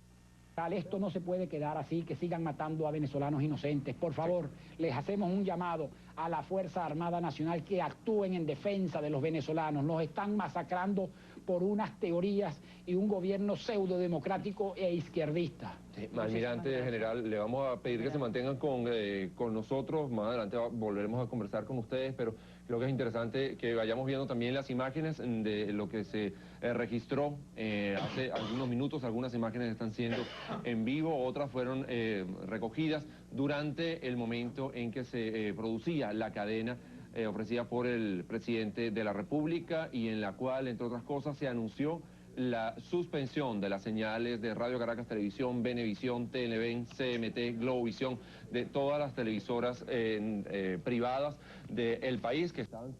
Esto no se puede quedar así, que sigan matando a venezolanos inocentes. Por favor, les hacemos un llamado a la Fuerza Armada Nacional que actúen en defensa de los venezolanos. Nos están masacrando por unas teorías y un gobierno pseudo-democrático e izquierdista. Sí, almirante general, le vamos a pedir que se mantengan con nosotros. Más adelante volveremos a conversar con ustedes, pero creo que es interesante que vayamos viendo también las imágenes de lo que se registró hace algunos minutos. Algunas imágenes están siendo en vivo, otras fueron recogidas durante el momento en que se producía la cadena ofrecida por el presidente de la República y en la cual, entre otras cosas, se anunció la suspensión de las señales de Radio Caracas Televisión, Venevisión, Televen, CMT, Globovisión, de todas las televisoras privadas del país que estaban...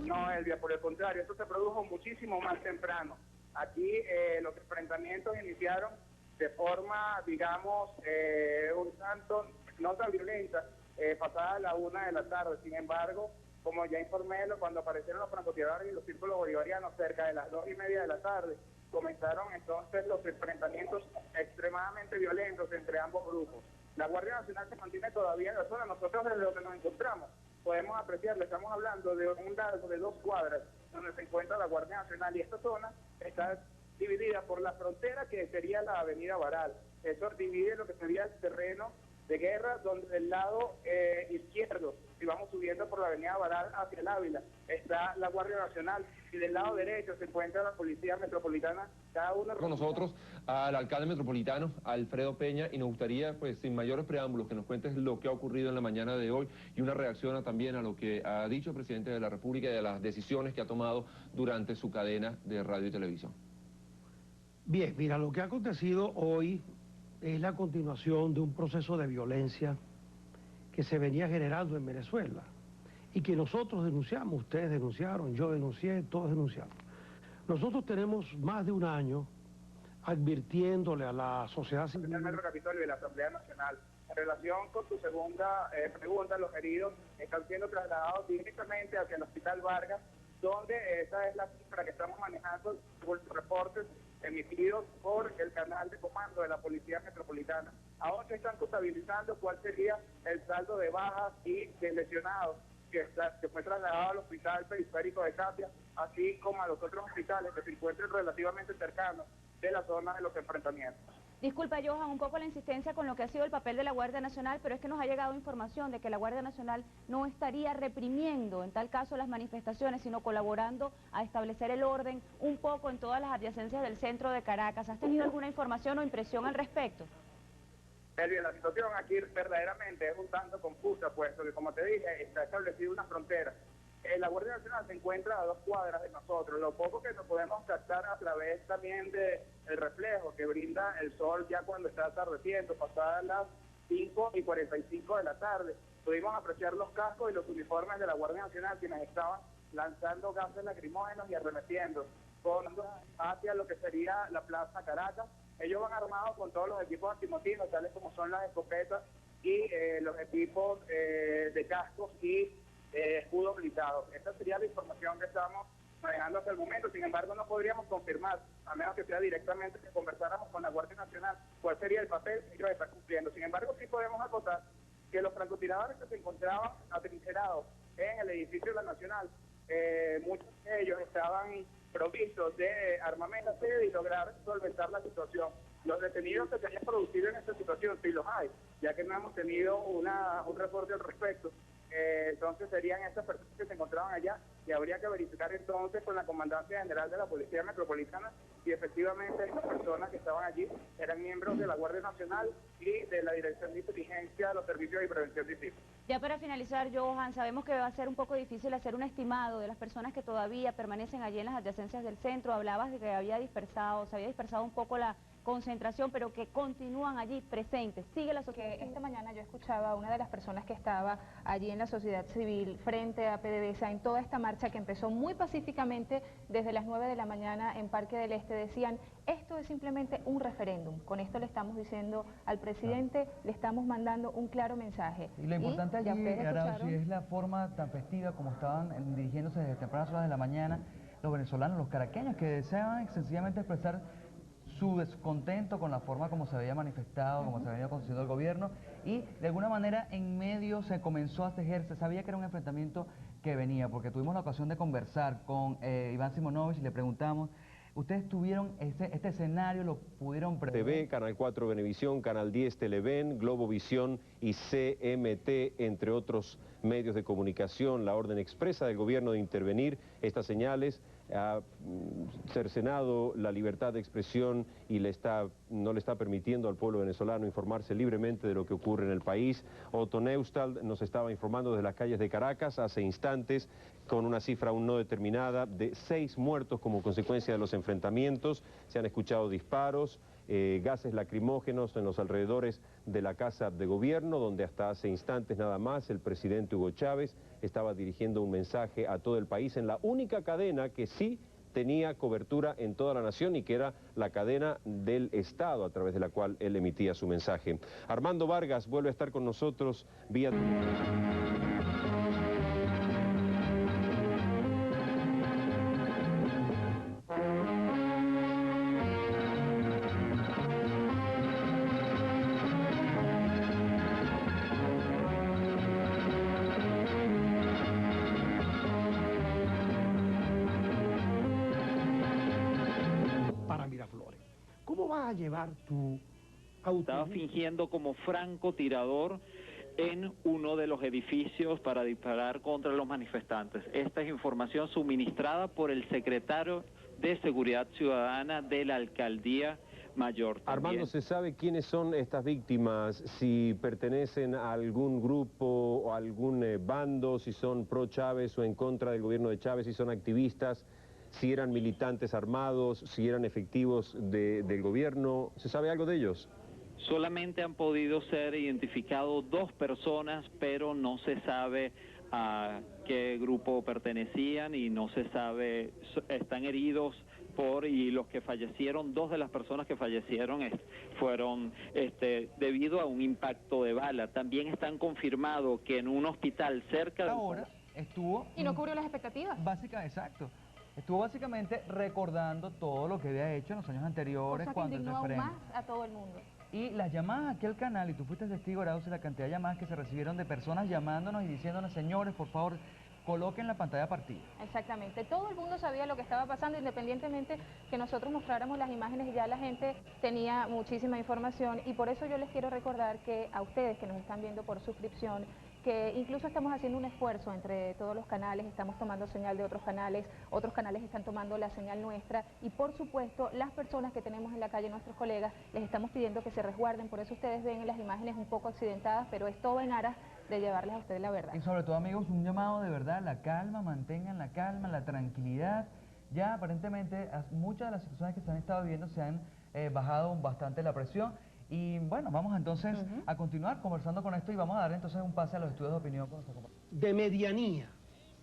No, Elvia, por el contrario, esto se produjo muchísimo más temprano. Aquí los enfrentamientos iniciaron de forma, digamos, un tanto no tan violenta, pasada la 1 de la tarde. Sin embargo, como ya informé, cuando aparecieron los francotiradores y los círculos bolivarianos cerca de las 2:30 de la tarde, comenzaron entonces los enfrentamientos extremadamente violentos entre ambos grupos. La Guardia Nacional se mantiene todavía en la zona. Nosotros desde donde nos encontramos podemos apreciarlo. Estamos hablando de un largo de 2 cuadras donde se encuentra la Guardia Nacional, y esta zona está dividida por la frontera que sería la avenida Baral. Eso divide lo que sería el terreno de guerra, donde del lado izquierdo, si vamos subiendo por la avenida Baral hacia el Ávila, está la Guardia Nacional, y del lado derecho se encuentra la Policía Metropolitana, cada uno... Con nosotros al alcalde metropolitano, Alfredo Peña, y nos gustaría, pues sin mayores preámbulos, que nos cuentes lo que ha ocurrido en la mañana de hoy y una reacción también a lo que ha dicho el presidente de la República y de las decisiones que ha tomado durante su cadena de radio y televisión. Bien, mira, lo que ha acontecido hoy es la continuación de un proceso de violencia que se venía generando en Venezuela y que nosotros denunciamos, ustedes denunciaron, yo denuncié, todos denunciamos. Nosotros tenemos más de un año advirtiéndole a la sociedad civil... El Metro Capitolio y la Asamblea Nacional, en relación con tu segunda pregunta, los heridos están siendo trasladados directamente hacia el Hospital Vargas, donde esa es la cifra que estamos manejando por los reportes emitidos por el canal de comando de la Policía Metropolitana. Aún se están contabilizando cuál sería el saldo de bajas y de lesionados que fue trasladado al hospital periférico de Catia, así como a los otros hospitales que se encuentran relativamente cercanos de la zona de los enfrentamientos. Disculpa, Johan, un poco la insistencia con lo que ha sido el papel de la Guardia Nacional, pero es que nos ha llegado información de que la Guardia Nacional no estaría reprimiendo, en tal caso, las manifestaciones, sino colaborando a establecer el orden un poco en todas las adyacencias del centro de Caracas. ¿Has tenido alguna información o impresión al respecto? Elvia, la situación aquí verdaderamente es un tanto confusa, puesto que, como te dije, está establecida una frontera. La Guardia Nacional se encuentra a 2 cuadras de nosotros. Lo poco que nos podemos captar a través también del reflejo que brinda el sol ya cuando está atardeciendo, pasadas las 5:45 de la tarde, pudimos apreciar los cascos y los uniformes de la Guardia Nacional, quienes estaban lanzando gases lacrimógenos y arremetiendo hacia lo que sería la Plaza Caracas. Ellos van armados con todos los equipos antimotinos, tales como son las escopetas y los equipos de cascos y escudos blindados. Esta sería la información que estamos manejando hasta el momento. Sin embargo, no podríamos confirmar, a menos que sea directamente que conversáramos con la Guardia Nacional, cuál sería el papel que ellos están cumpliendo. Sin embargo, sí podemos acotar que los francotiradores que se encontraban atrincherados en el edificio de la Nacional, muchos de ellos estaban provistos de armamento y lograr solventar la situación. Los detenidos que se hayan producido en esta situación, sí los hay, ya que no hemos tenido un reporte al respecto. Entonces serían estas personas que se encontraban allá y habría que verificar entonces con la Comandancia General de la Policía Metropolitana si efectivamente estas personas que estaban allí eran miembros de la Guardia Nacional y de la Dirección de Inteligencia de los Servicios de Prevención de Disturbios. Ya para finalizar, Johan, sabemos que va a ser un poco difícil hacer un estimado de las personas que todavía permanecen allí en las adyacencias del centro. Hablabas de que se había dispersado un poco la concentración, pero que continúan allí presentes. Sigue la sociedad. Esta mañana yo escuchaba a una de las personas que estaba allí en la sociedad civil frente a PDVSA en toda esta marcha que empezó muy pacíficamente desde las 9 de la mañana en Parque del Este. Decían, esto es simplemente un referéndum. Con esto le estamos diciendo al presidente, le estamos mandando un claro mensaje. Y lo importante allí, Arauzi, es la forma tan festiva como estaban dirigiéndose desde tempranas horas de la mañana los venezolanos, los caraqueños, que deseaban sencillamente expresar su descontento con la forma como se había manifestado, como se había conducido el gobierno, y de alguna manera en medio se comenzó a tejer, se sabía que era un enfrentamiento que venía, porque tuvimos la ocasión de conversar con Iván Simonovich y le preguntamos, ¿ustedes tuvieron este escenario, lo pudieron prever? TV, Canal 4 Venevisión, Canal 10 Televen, Globovisión y CMT, entre otros medios de comunicación, la orden expresa del gobierno de intervenir estas señales ha cercenado la libertad de expresión y no le está permitiendo al pueblo venezolano informarse libremente de lo que ocurre en el país. Otto Neustald nos estaba informando desde las calles de Caracas hace instantes, con una cifra aún no determinada, de 6 muertos como consecuencia de los enfrentamientos. Se han escuchado disparos, gases lacrimógenos en los alrededores de la Casa de Gobierno, donde hasta hace instantes nada más el presidente Hugo Chávez estaba dirigiendo un mensaje a todo el país en la única cadena que sí tenía cobertura en toda la nación y que era la cadena del Estado a través de la cual él emitía su mensaje. Armando Vargas vuelve a estar con nosotros vía... ¿Cómo vas a llevar tu autobús? Estaba fingiendo como francotirador en uno de los edificios para disparar contra los manifestantes. Esta es información suministrada por el secretario de Seguridad Ciudadana de la Alcaldía Mayor. Armando, ¿se sabe quiénes son estas víctimas? Si pertenecen a algún grupo o a algún bando, si son pro Chávez o en contra del gobierno de Chávez, si son activistas, si eran militantes armados, si eran efectivos del gobierno. ¿Se sabe algo de ellos? Solamente han podido ser identificados 2 personas, pero no se sabe a qué grupo pertenecían y no se sabe, están heridos y los que fallecieron, 2 de las personas que fallecieron fueron debido a un impacto de bala. También están confirmados que en un hospital cerca de... Ahora estuvo... ¿Y no cubrió las expectativas? Exacto. Estuvo básicamente recordando todo lo que había hecho en los años anteriores. Cosa que cuando indignó aún más a todo el mundo. Y las llamadas aquí al canal, y tú fuiste testigo, Arauz, de la cantidad de llamadas que se recibieron de personas llamándonos y diciéndonos, señores, por favor, coloquen la pantalla partida. Exactamente, todo el mundo sabía lo que estaba pasando, independientemente que nosotros mostráramos las imágenes, ya la gente tenía muchísima información, y por eso yo les quiero recordar que a ustedes que nos están viendo por suscripción, que incluso estamos haciendo un esfuerzo entre todos los canales, estamos tomando señal de otros canales están tomando la señal nuestra, y por supuesto las personas que tenemos en la calle, nuestros colegas, les estamos pidiendo que se resguarden, por eso ustedes ven las imágenes un poco accidentadas, pero es todo en aras de llevarles a ustedes la verdad. Y sobre todo, amigos, un llamado de verdad, la calma, mantengan la calma, la tranquilidad. Ya aparentemente muchas de las situaciones que se han estado viviendo se han bajado bastante la presión. Y bueno, vamos entonces a continuar conversando con esto y vamos a dar entonces un pase a los estudios de opinión con nuestro compañero. De medianía,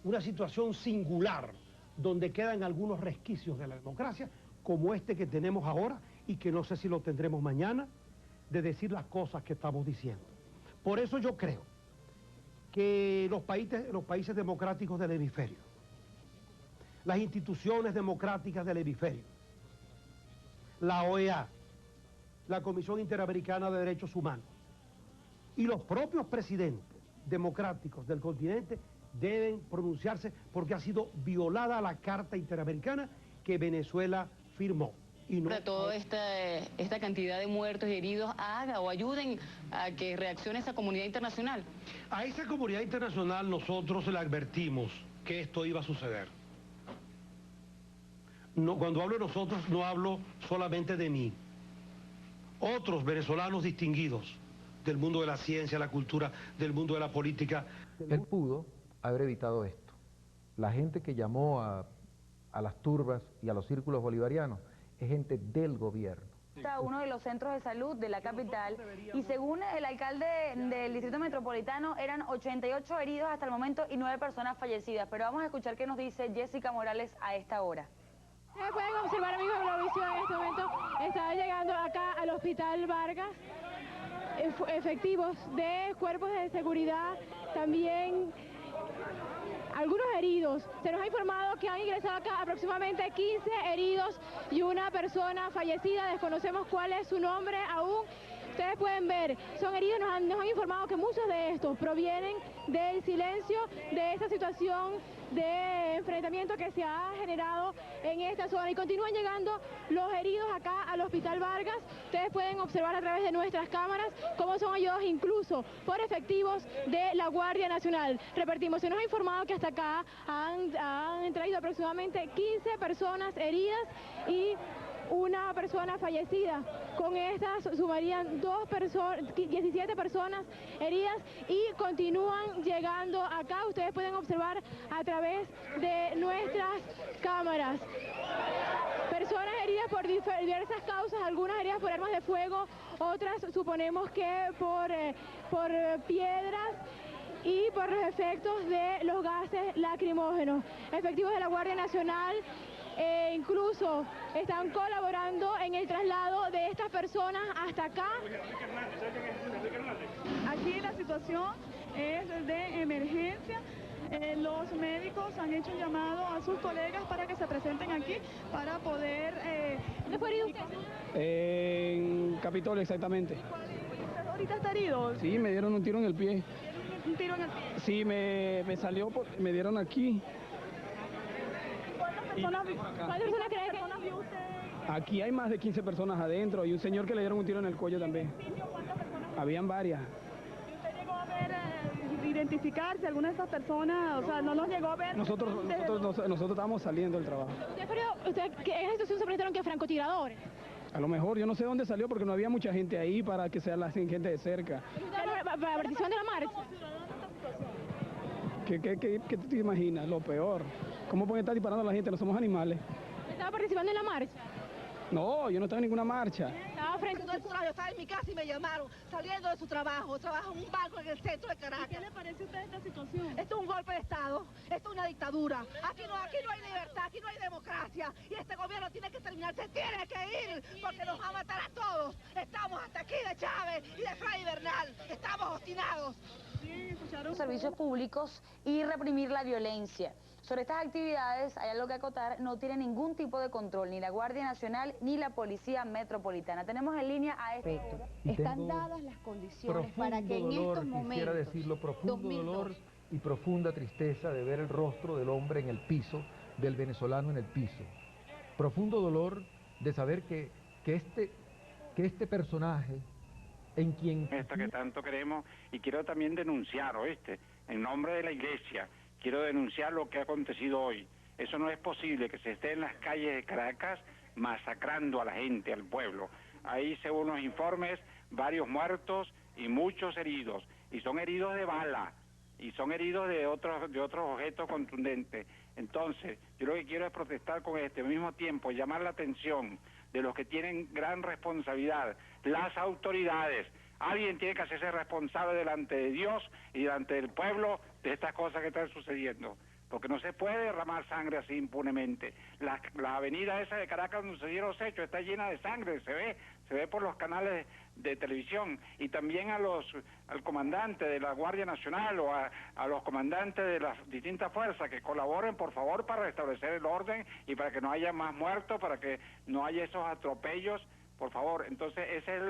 una situación singular, donde quedan algunos resquicios de la democracia, como este que tenemos ahora y que no sé si lo tendremos mañana, de decir las cosas que estamos diciendo. Por eso yo creo que los países democráticos del hemisferio, las instituciones democráticas del hemisferio, la OEA, la Comisión Interamericana de Derechos Humanos y los propios presidentes democráticos del continente deben pronunciarse porque ha sido violada la Carta Interamericana que Venezuela firmó. Y no... Toda esta cantidad de muertos y heridos haga o ayuden a que reaccione esa comunidad internacional. A esa comunidad internacional nosotros le advertimos que esto iba a suceder. No, cuando hablo de nosotros no hablo solamente de mí. Otros venezolanos distinguidos del mundo de la ciencia, la cultura, del mundo de la política. Él pudo haber evitado esto. La gente que llamó a las turbas y a los círculos bolivarianos es gente del gobierno. Está uno de los centros de salud de la capital y según el alcalde del Distrito Metropolitano eran 88 heridos hasta el momento y 9 personas fallecidas. Pero vamos a escuchar qué nos dice Jessica Morales a esta hora. Pueden observar, amigos de Globovisión, en este momento está llegando acá al Hospital Vargas efectivos de cuerpos de seguridad, también algunos heridos. Se nos ha informado que han ingresado acá aproximadamente 15 heridos y una persona fallecida, desconocemos cuál es su nombre aún. Ustedes pueden ver, son heridos, nos han informado que muchos de estos provienen del silencio de esta situación de enfrentamiento que se ha generado en esta zona y continúan llegando los heridos acá al Hospital Vargas. Ustedes pueden observar a través de nuestras cámaras cómo son ayudados incluso por efectivos de la Guardia Nacional. Repetimos, se nos ha informado que hasta acá han traído aproximadamente 15 personas heridas y una persona fallecida. Con estas sumarían 17 personas heridas y continúan llegando acá. Ustedes pueden observar a través de nuestras cámaras. Personas heridas por diversas causas, algunas heridas por armas de fuego, otras suponemos que por piedras y por los efectos de los gases lacrimógenos. Efectivos de la Guardia Nacional incluso están colaborando en el traslado de estas personas hasta acá. Aquí la situación es de emergencia. Los médicos han hecho un llamado a sus colegas para que se presenten aquí para poder... ¿Dónde fue herido usted? En Capitolio, exactamente. ¿Usted ahorita está herido? Sí, me dieron un tiro en el pie. ¿Un tiro en el pie? Sí, me salió, me dieron aquí. ¿Cuántas personas cree que vio usted? Aquí hay más de 15 personas adentro y un señor que le dieron un tiro en el cuello también. ¿Cuántas personas? Habían varias. ¿Usted llegó a ver, identificarse alguna de esas personas? O sea, ¿no nos llegó a ver? Nosotros estábamos saliendo del trabajo. ¿Usted en esta situación se presentaron que francotiradores? A lo mejor, yo no sé dónde salió porque no había mucha gente ahí para que sea la gente de cerca. ¿Para participación de la marcha? ¿Qué tú te imaginas? Lo peor. ¿Cómo pueden estar disparando a la gente? No somos animales. ¿Estaba participando en la marcha? No, yo no estaba en ninguna marcha. Estaba frente a yo estaba en mi casa y me llamaron, saliendo de su trabajo. Trabajo en un banco en el centro de Caracas. ¿Qué le parece a usted esta situación? Esto es un golpe de Estado, esto es una dictadura. Aquí no hay libertad, aquí no hay democracia. Y este gobierno tiene que terminar, se tiene que ir, porque nos va a matar a todos. Estamos hasta aquí de Chávez y de Fray Bernal. Estamos obstinados. Servicios públicos y reprimir la violencia. Sobre estas actividades, hay algo que acotar, no tiene ningún tipo de control, ni la Guardia Nacional ni la Policía Metropolitana. Tenemos en línea a este. Están dadas las condiciones para que en estos momentos, quisiera decirlo, profundo dolor y profunda tristeza de ver el rostro del hombre en el piso, del venezolano en el piso. Profundo dolor de saber que este personaje, en quien... Esto que tanto queremos, y quiero también denunciar, ¿oíste? En nombre de la Iglesia, quiero denunciar lo que ha acontecido hoy. Eso no es posible, que se esté en las calles de Caracas masacrando a la gente, al pueblo. Ahí, según los informes, varios muertos y muchos heridos. Y son heridos de bala, y son heridos de otros objetos contundentes. Entonces, yo lo que quiero es protestar con al mismo tiempo, llamar la atención de los que tienen gran responsabilidad, las autoridades. Alguien tiene que hacerse responsable delante de Dios y delante del pueblo de estas cosas que están sucediendo, porque no se puede derramar sangre así impunemente. La avenida esa de Caracas donde se dieron los hechos está llena de sangre, se ve por los canales de televisión, y también al comandante de la Guardia Nacional o a los comandantes de las distintas fuerzas que colaboren, por favor, para restablecer el orden y para que no haya más muertos, para que no haya esos atropellos, por favor. Entonces ese es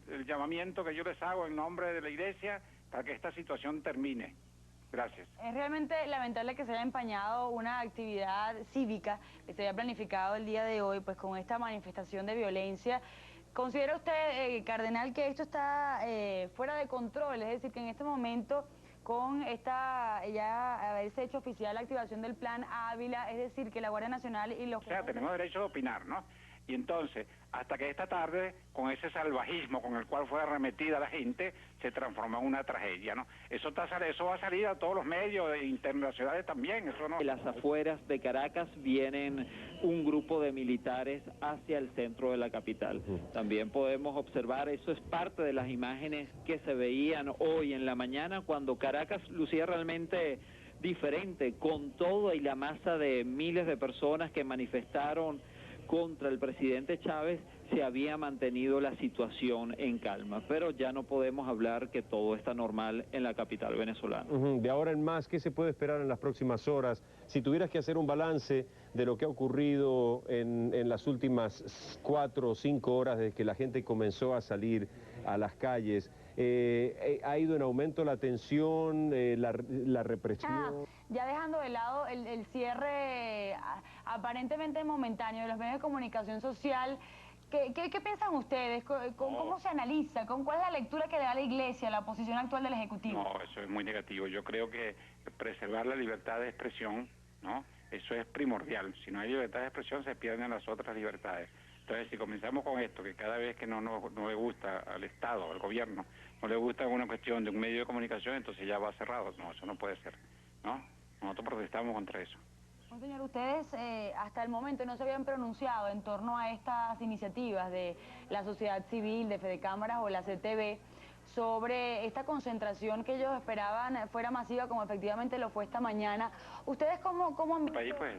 el llamamiento que yo les hago en nombre de la Iglesia para que esta situación termine. Gracias. Es realmente lamentable que se haya empañado una actividad cívica que se había planificado el día de hoy, pues con esta manifestación de violencia. ¿Considera usted, cardenal, que esto está fuera de control? Es decir, que en este momento, con esta ya haberse hecho oficial la activación del Plan Ávila, es decir, que la Guardia Nacional y los... O sea, tenemos derecho de opinar, ¿no? Y entonces, hasta que esta tarde, con ese salvajismo con el cual fue arremetida la gente, se transformó en una tragedia, ¿no? Eso va a salir a todos los medios internacionales también, eso no... En las afueras de Caracas vienen un grupo de militares hacia el centro de la capital. También podemos observar, eso es parte de las imágenes que se veían hoy en la mañana, cuando Caracas lucía realmente diferente, con todo y la masa de miles de personas que manifestaron contra el presidente Chávez, se había mantenido la situación en calma, pero ya no podemos hablar que todo está normal en la capital venezolana. De ahora en más, ¿qué se puede esperar en las próximas horas? Si tuvieras que hacer un balance de lo que ha ocurrido en las últimas 4 o 5 horas desde que la gente comenzó a salir a las calles, ¿ha ido en aumento la tensión, la represión? Ya dejando de lado el cierre aparentemente momentáneo de los medios de comunicación social, ¿qué piensan ustedes? ¿Cómo se analiza? ¿Cuál es la lectura que le da la Iglesia a la posición actual del Ejecutivo? No, eso es muy negativo. Yo creo que preservar la libertad de expresión, ¿no? Eso es primordial. Si no hay libertad de expresión, se pierden las otras libertades. Entonces, si comenzamos con esto, que cada vez que no le gusta al Estado, al gobierno, no le gusta una cuestión de un medio de comunicación, entonces ya va cerrado. No, eso no puede ser, ¿no? Nosotros protestamos contra eso. Señor, ustedes hasta el momento no se habían pronunciado en torno a estas iniciativas de la sociedad civil, de Fedecámaras o la CTV, sobre esta concentración que ellos esperaban fuera masiva, como efectivamente lo fue esta mañana. ¿Ustedes cómo han visto? Ahí, pues...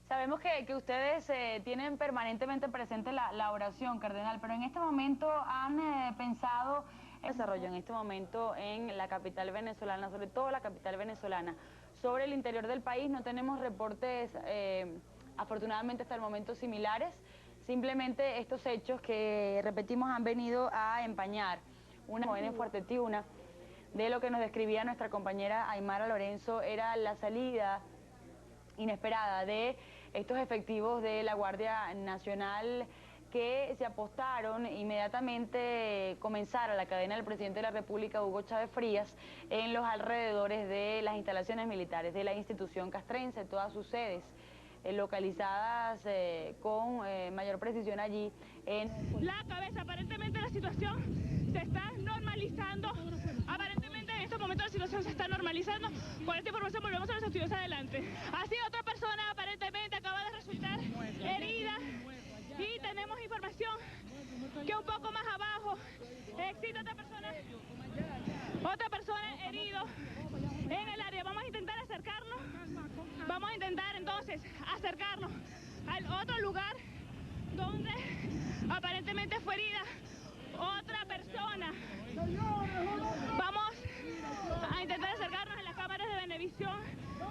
Sabemos que ustedes tienen permanentemente presente la oración, cardenal, pero en este momento han pensado en desarrollo en este momento en la capital venezolana, sobre todo la capital venezolana. Sobre el interior del país no tenemos reportes, afortunadamente hasta el momento, similares. Simplemente estos hechos que, repetimos, han venido a empañar una en Fuerte Tiuna. De lo que nos describía nuestra compañera Aymara Lorenzo, era la salida inesperada de estos efectivos de la Guardia Nacional que se apostaron inmediatamente comenzara la cadena del presidente de la República, Hugo Chávez Frías, en los alrededores de las instalaciones militares de la institución castrense, todas sus sedes localizadas con mayor precisión allí en... La cabeza, aparentemente la situación se está normalizando, aparentemente en estos momentos la situación se está normalizando. Con esta información volvemos a los estudios adelante. Así otra persona aparentemente acaba de resultar herida y tenemos información que un poco más abajo existe otra persona herido en el área. Vamos a intentar acercarnos, vamos a intentar entonces acercarnos al otro lugar donde aparentemente fue herida otra persona. Vamos a intentar acercarnos a las cámaras de Venevisión. visión,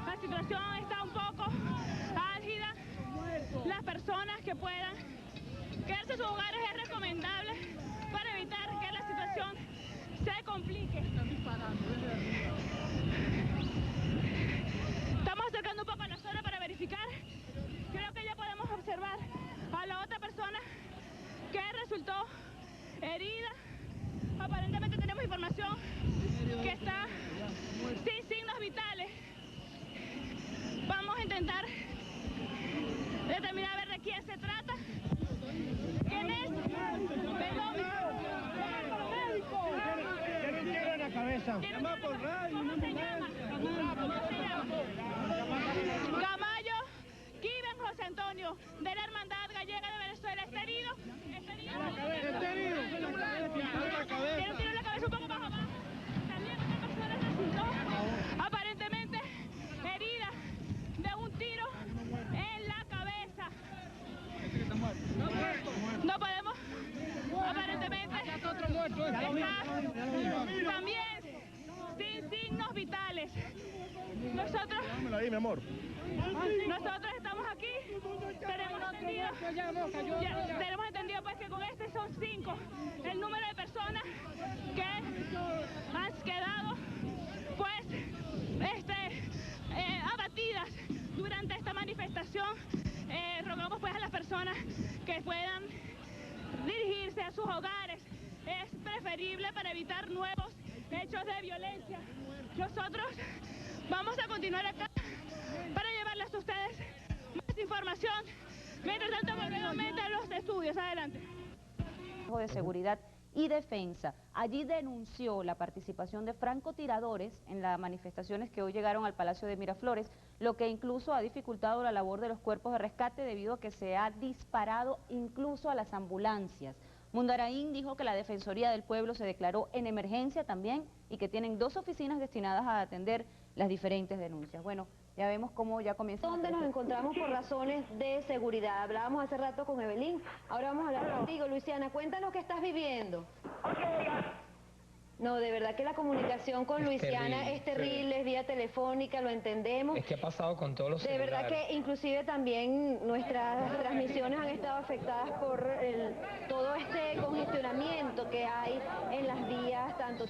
la situación está un poco álgida. Las personas que puedan quedarse en sus hogares es recomendable para evitar que la situación se complique. Estamos acercando un poco a la zona para verificar. Creo que ya podemos observar a la otra persona que resultó herida. Aparentemente tenemos información que está sin signos vitales. Vamos a intentar determinar a ver de quién se trata. ¿Quién es? Perdón. Tiene un tiro en la cabeza. Llama por radio. ¿Cómo se llama? Camayo Kiven José Antonio, de la Hermandad Gallega de Venezuela. ¿Está herido? ¿Está herido? Está herido. Tiene un tiro en la cabeza un poco más abajo. También otra persona resultó aparentemente herida de un tiro en la cabeza. No podemos, aparentemente, también sin signos vitales. Nosotros estamos aquí, tenemos entendido pues que con este son 5 el número de personas que han quedado pues abatidas durante esta manifestación. Rogamos pues a las personas que puedan dirigirse a sus hogares. Es preferible para evitar nuevos hechos de violencia. Nosotros vamos a continuar acá para llevarles a ustedes más información. Mientras tanto, nuevamente a los estudios. Adelante. De Seguridad y Defensa. Allí denunció la participación de francotiradores en las manifestaciones que hoy llegaron al Palacio de Miraflores, lo que incluso ha dificultado la labor de los cuerpos de rescate debido a que se ha disparado incluso a las ambulancias. Mundarain dijo que la Defensoría del Pueblo se declaró en emergencia también y que tienen 2 oficinas destinadas a atender las diferentes denuncias. Bueno, ya vemos cómo ya comienza. ¿Dónde nos encontramos por razones de seguridad? Hablábamos hace rato con Evelyn, ahora vamos a hablar contigo. Luisiana, cuéntanos qué estás viviendo. No, de verdad que la comunicación con Luisiana es terrible, es vía telefónica, lo entendemos. Es que ha pasado con todos los De celulares. verdad que inclusive también nuestras transmisiones han estado afectadas por todo este congestionamiento que hay en las vías, tanto...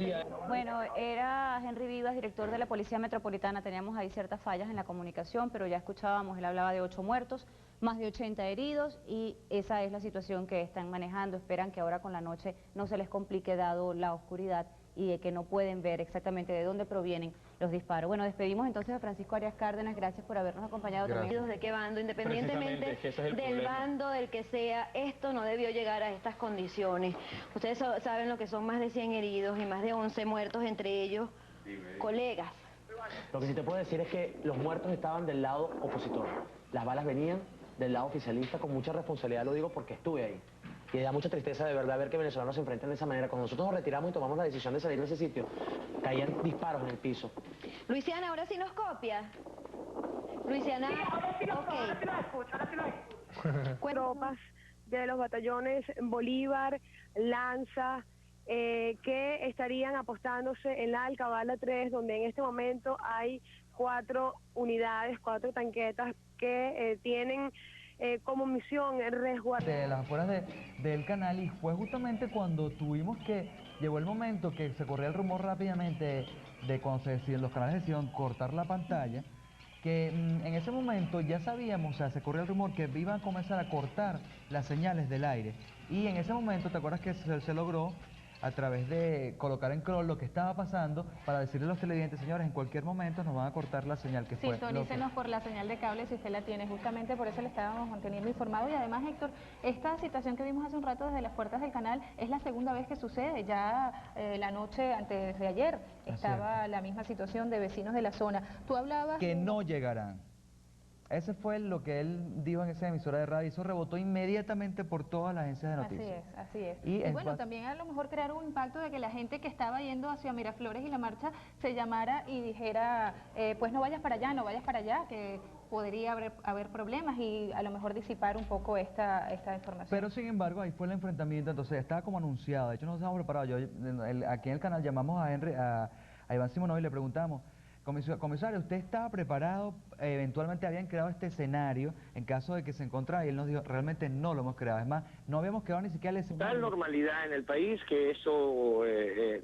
Bueno, era Henry Vivas, director de la Policía Metropolitana. Teníamos ahí ciertas fallas en la comunicación, pero ya escuchábamos, él hablaba de 8 muertos, más de 80 heridos, y esa es la situación que están manejando. Esperan que ahora con la noche no se les complique dado la oscuridad y de que no pueden ver exactamente de dónde provienen los disparos. Bueno, despedimos entonces a Francisco Arias Cárdenas, gracias por habernos acompañado también. ¿De qué bando? Independientemente del bando del que sea, esto no debió llegar a estas condiciones. Ustedes saben lo que son más de 100 heridos y más de 11 muertos, entre ellos colegas. Lo que sí te puedo decir es que los muertos estaban del lado opositor. Las balas venían del lado oficialista, con mucha responsabilidad, lo digo porque estuve ahí. Y da mucha tristeza de verdad ver que venezolanos se enfrentan de esa manera. Cuando nosotros nos retiramos y tomamos la decisión de salir de ese sitio, caían disparos en el piso. Luisiana, ¿ahora sí nos copia? Luisiana, Tropas de los batallones Bolívar, Lanza, que estarían apostándose en la Alcabala 3, donde en este momento hay 4 unidades, 4 tanquetas que tienen como misión resguardar. De las afueras del canal, y fue justamente cuando llegó el momento que se corría el rumor rápidamente de cuando los canales decidieron cortar la pantalla, que en ese momento ya sabíamos, o sea, se corría el rumor que iban a comenzar a cortar las señales del aire, y en ese momento, ¿te acuerdas que se logró a través de colocar en crawl lo que estaba pasando para decirle a los televidentes, señores, en cualquier momento nos van a cortar la señal que fue? Sintonícenos por la señal de cable si usted la tiene, justamente por eso le estábamos manteniendo informado. Y además, Héctor, esta situación que vimos hace un rato desde las puertas del canal es la segunda vez que sucede. Ya la noche antes de ayer estaba la misma situación de vecinos de la zona. Tú hablabas... Que no llegarán. Ese fue lo que él dijo en esa emisora de radio, y eso rebotó inmediatamente por todas las agencias de noticias. Así es. Y bueno, también a lo mejor crear un impacto de que la gente que estaba yendo hacia Miraflores y la marcha se llamara y dijera, pues no vayas para allá, que podría haber problemas, y a lo mejor disipar un poco esta información. Pero sin embargo, ahí fue el enfrentamiento, entonces estaba como anunciado. De hecho, nos estábamos preparados. Aquí en el canal llamamos a Iván Simonovi y le preguntamos, Comisario, ¿usted estaba preparado? Eventualmente habían creado este escenario en caso de que se encontrara y él nos dijo, realmente no lo hemos creado. Es más, no habíamos creado ni siquiera el escenario. Tal normalidad en el país que eso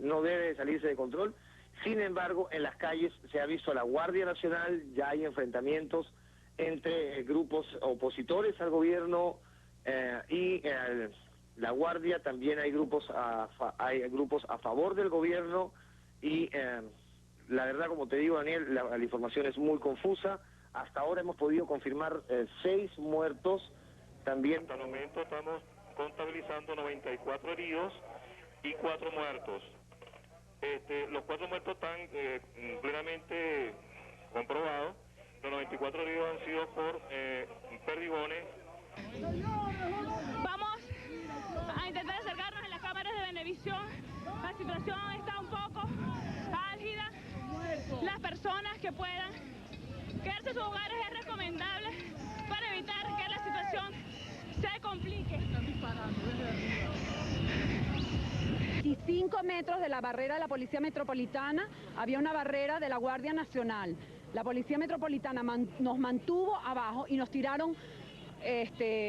no debe salirse de control. Sin embargo, en las calles se ha visto a la Guardia Nacional, ya hay enfrentamientos entre grupos opositores al gobierno y la Guardia, también hay grupos a favor del gobierno y la verdad, como te digo, Daniel, la información es muy confusa. Hasta ahora hemos podido confirmar 6 muertos. También hasta el momento estamos contabilizando 94 heridos y 4 muertos. Los 4 muertos están plenamente comprobados. Los 94 heridos han sido por perdigones. Vamos a intentar acercarnos en las cámaras de Venevisión. La situación está un poco álgida. Las personas que puedan quedarse en sus hogares es recomendable para evitar que la situación se complique. 25 metros de la barrera de la Policía Metropolitana había una barrera de la Guardia Nacional. La Policía Metropolitana nos mantuvo abajo y nos tiraron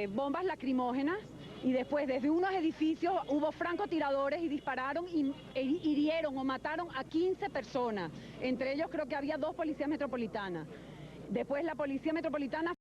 bombas lacrimógenas y después desde unos edificios hubo francotiradores y dispararon y hirieron o mataron a 15 personas. Entre ellos creo que había 2 policías metropolitanas. Después la Policía Metropolitana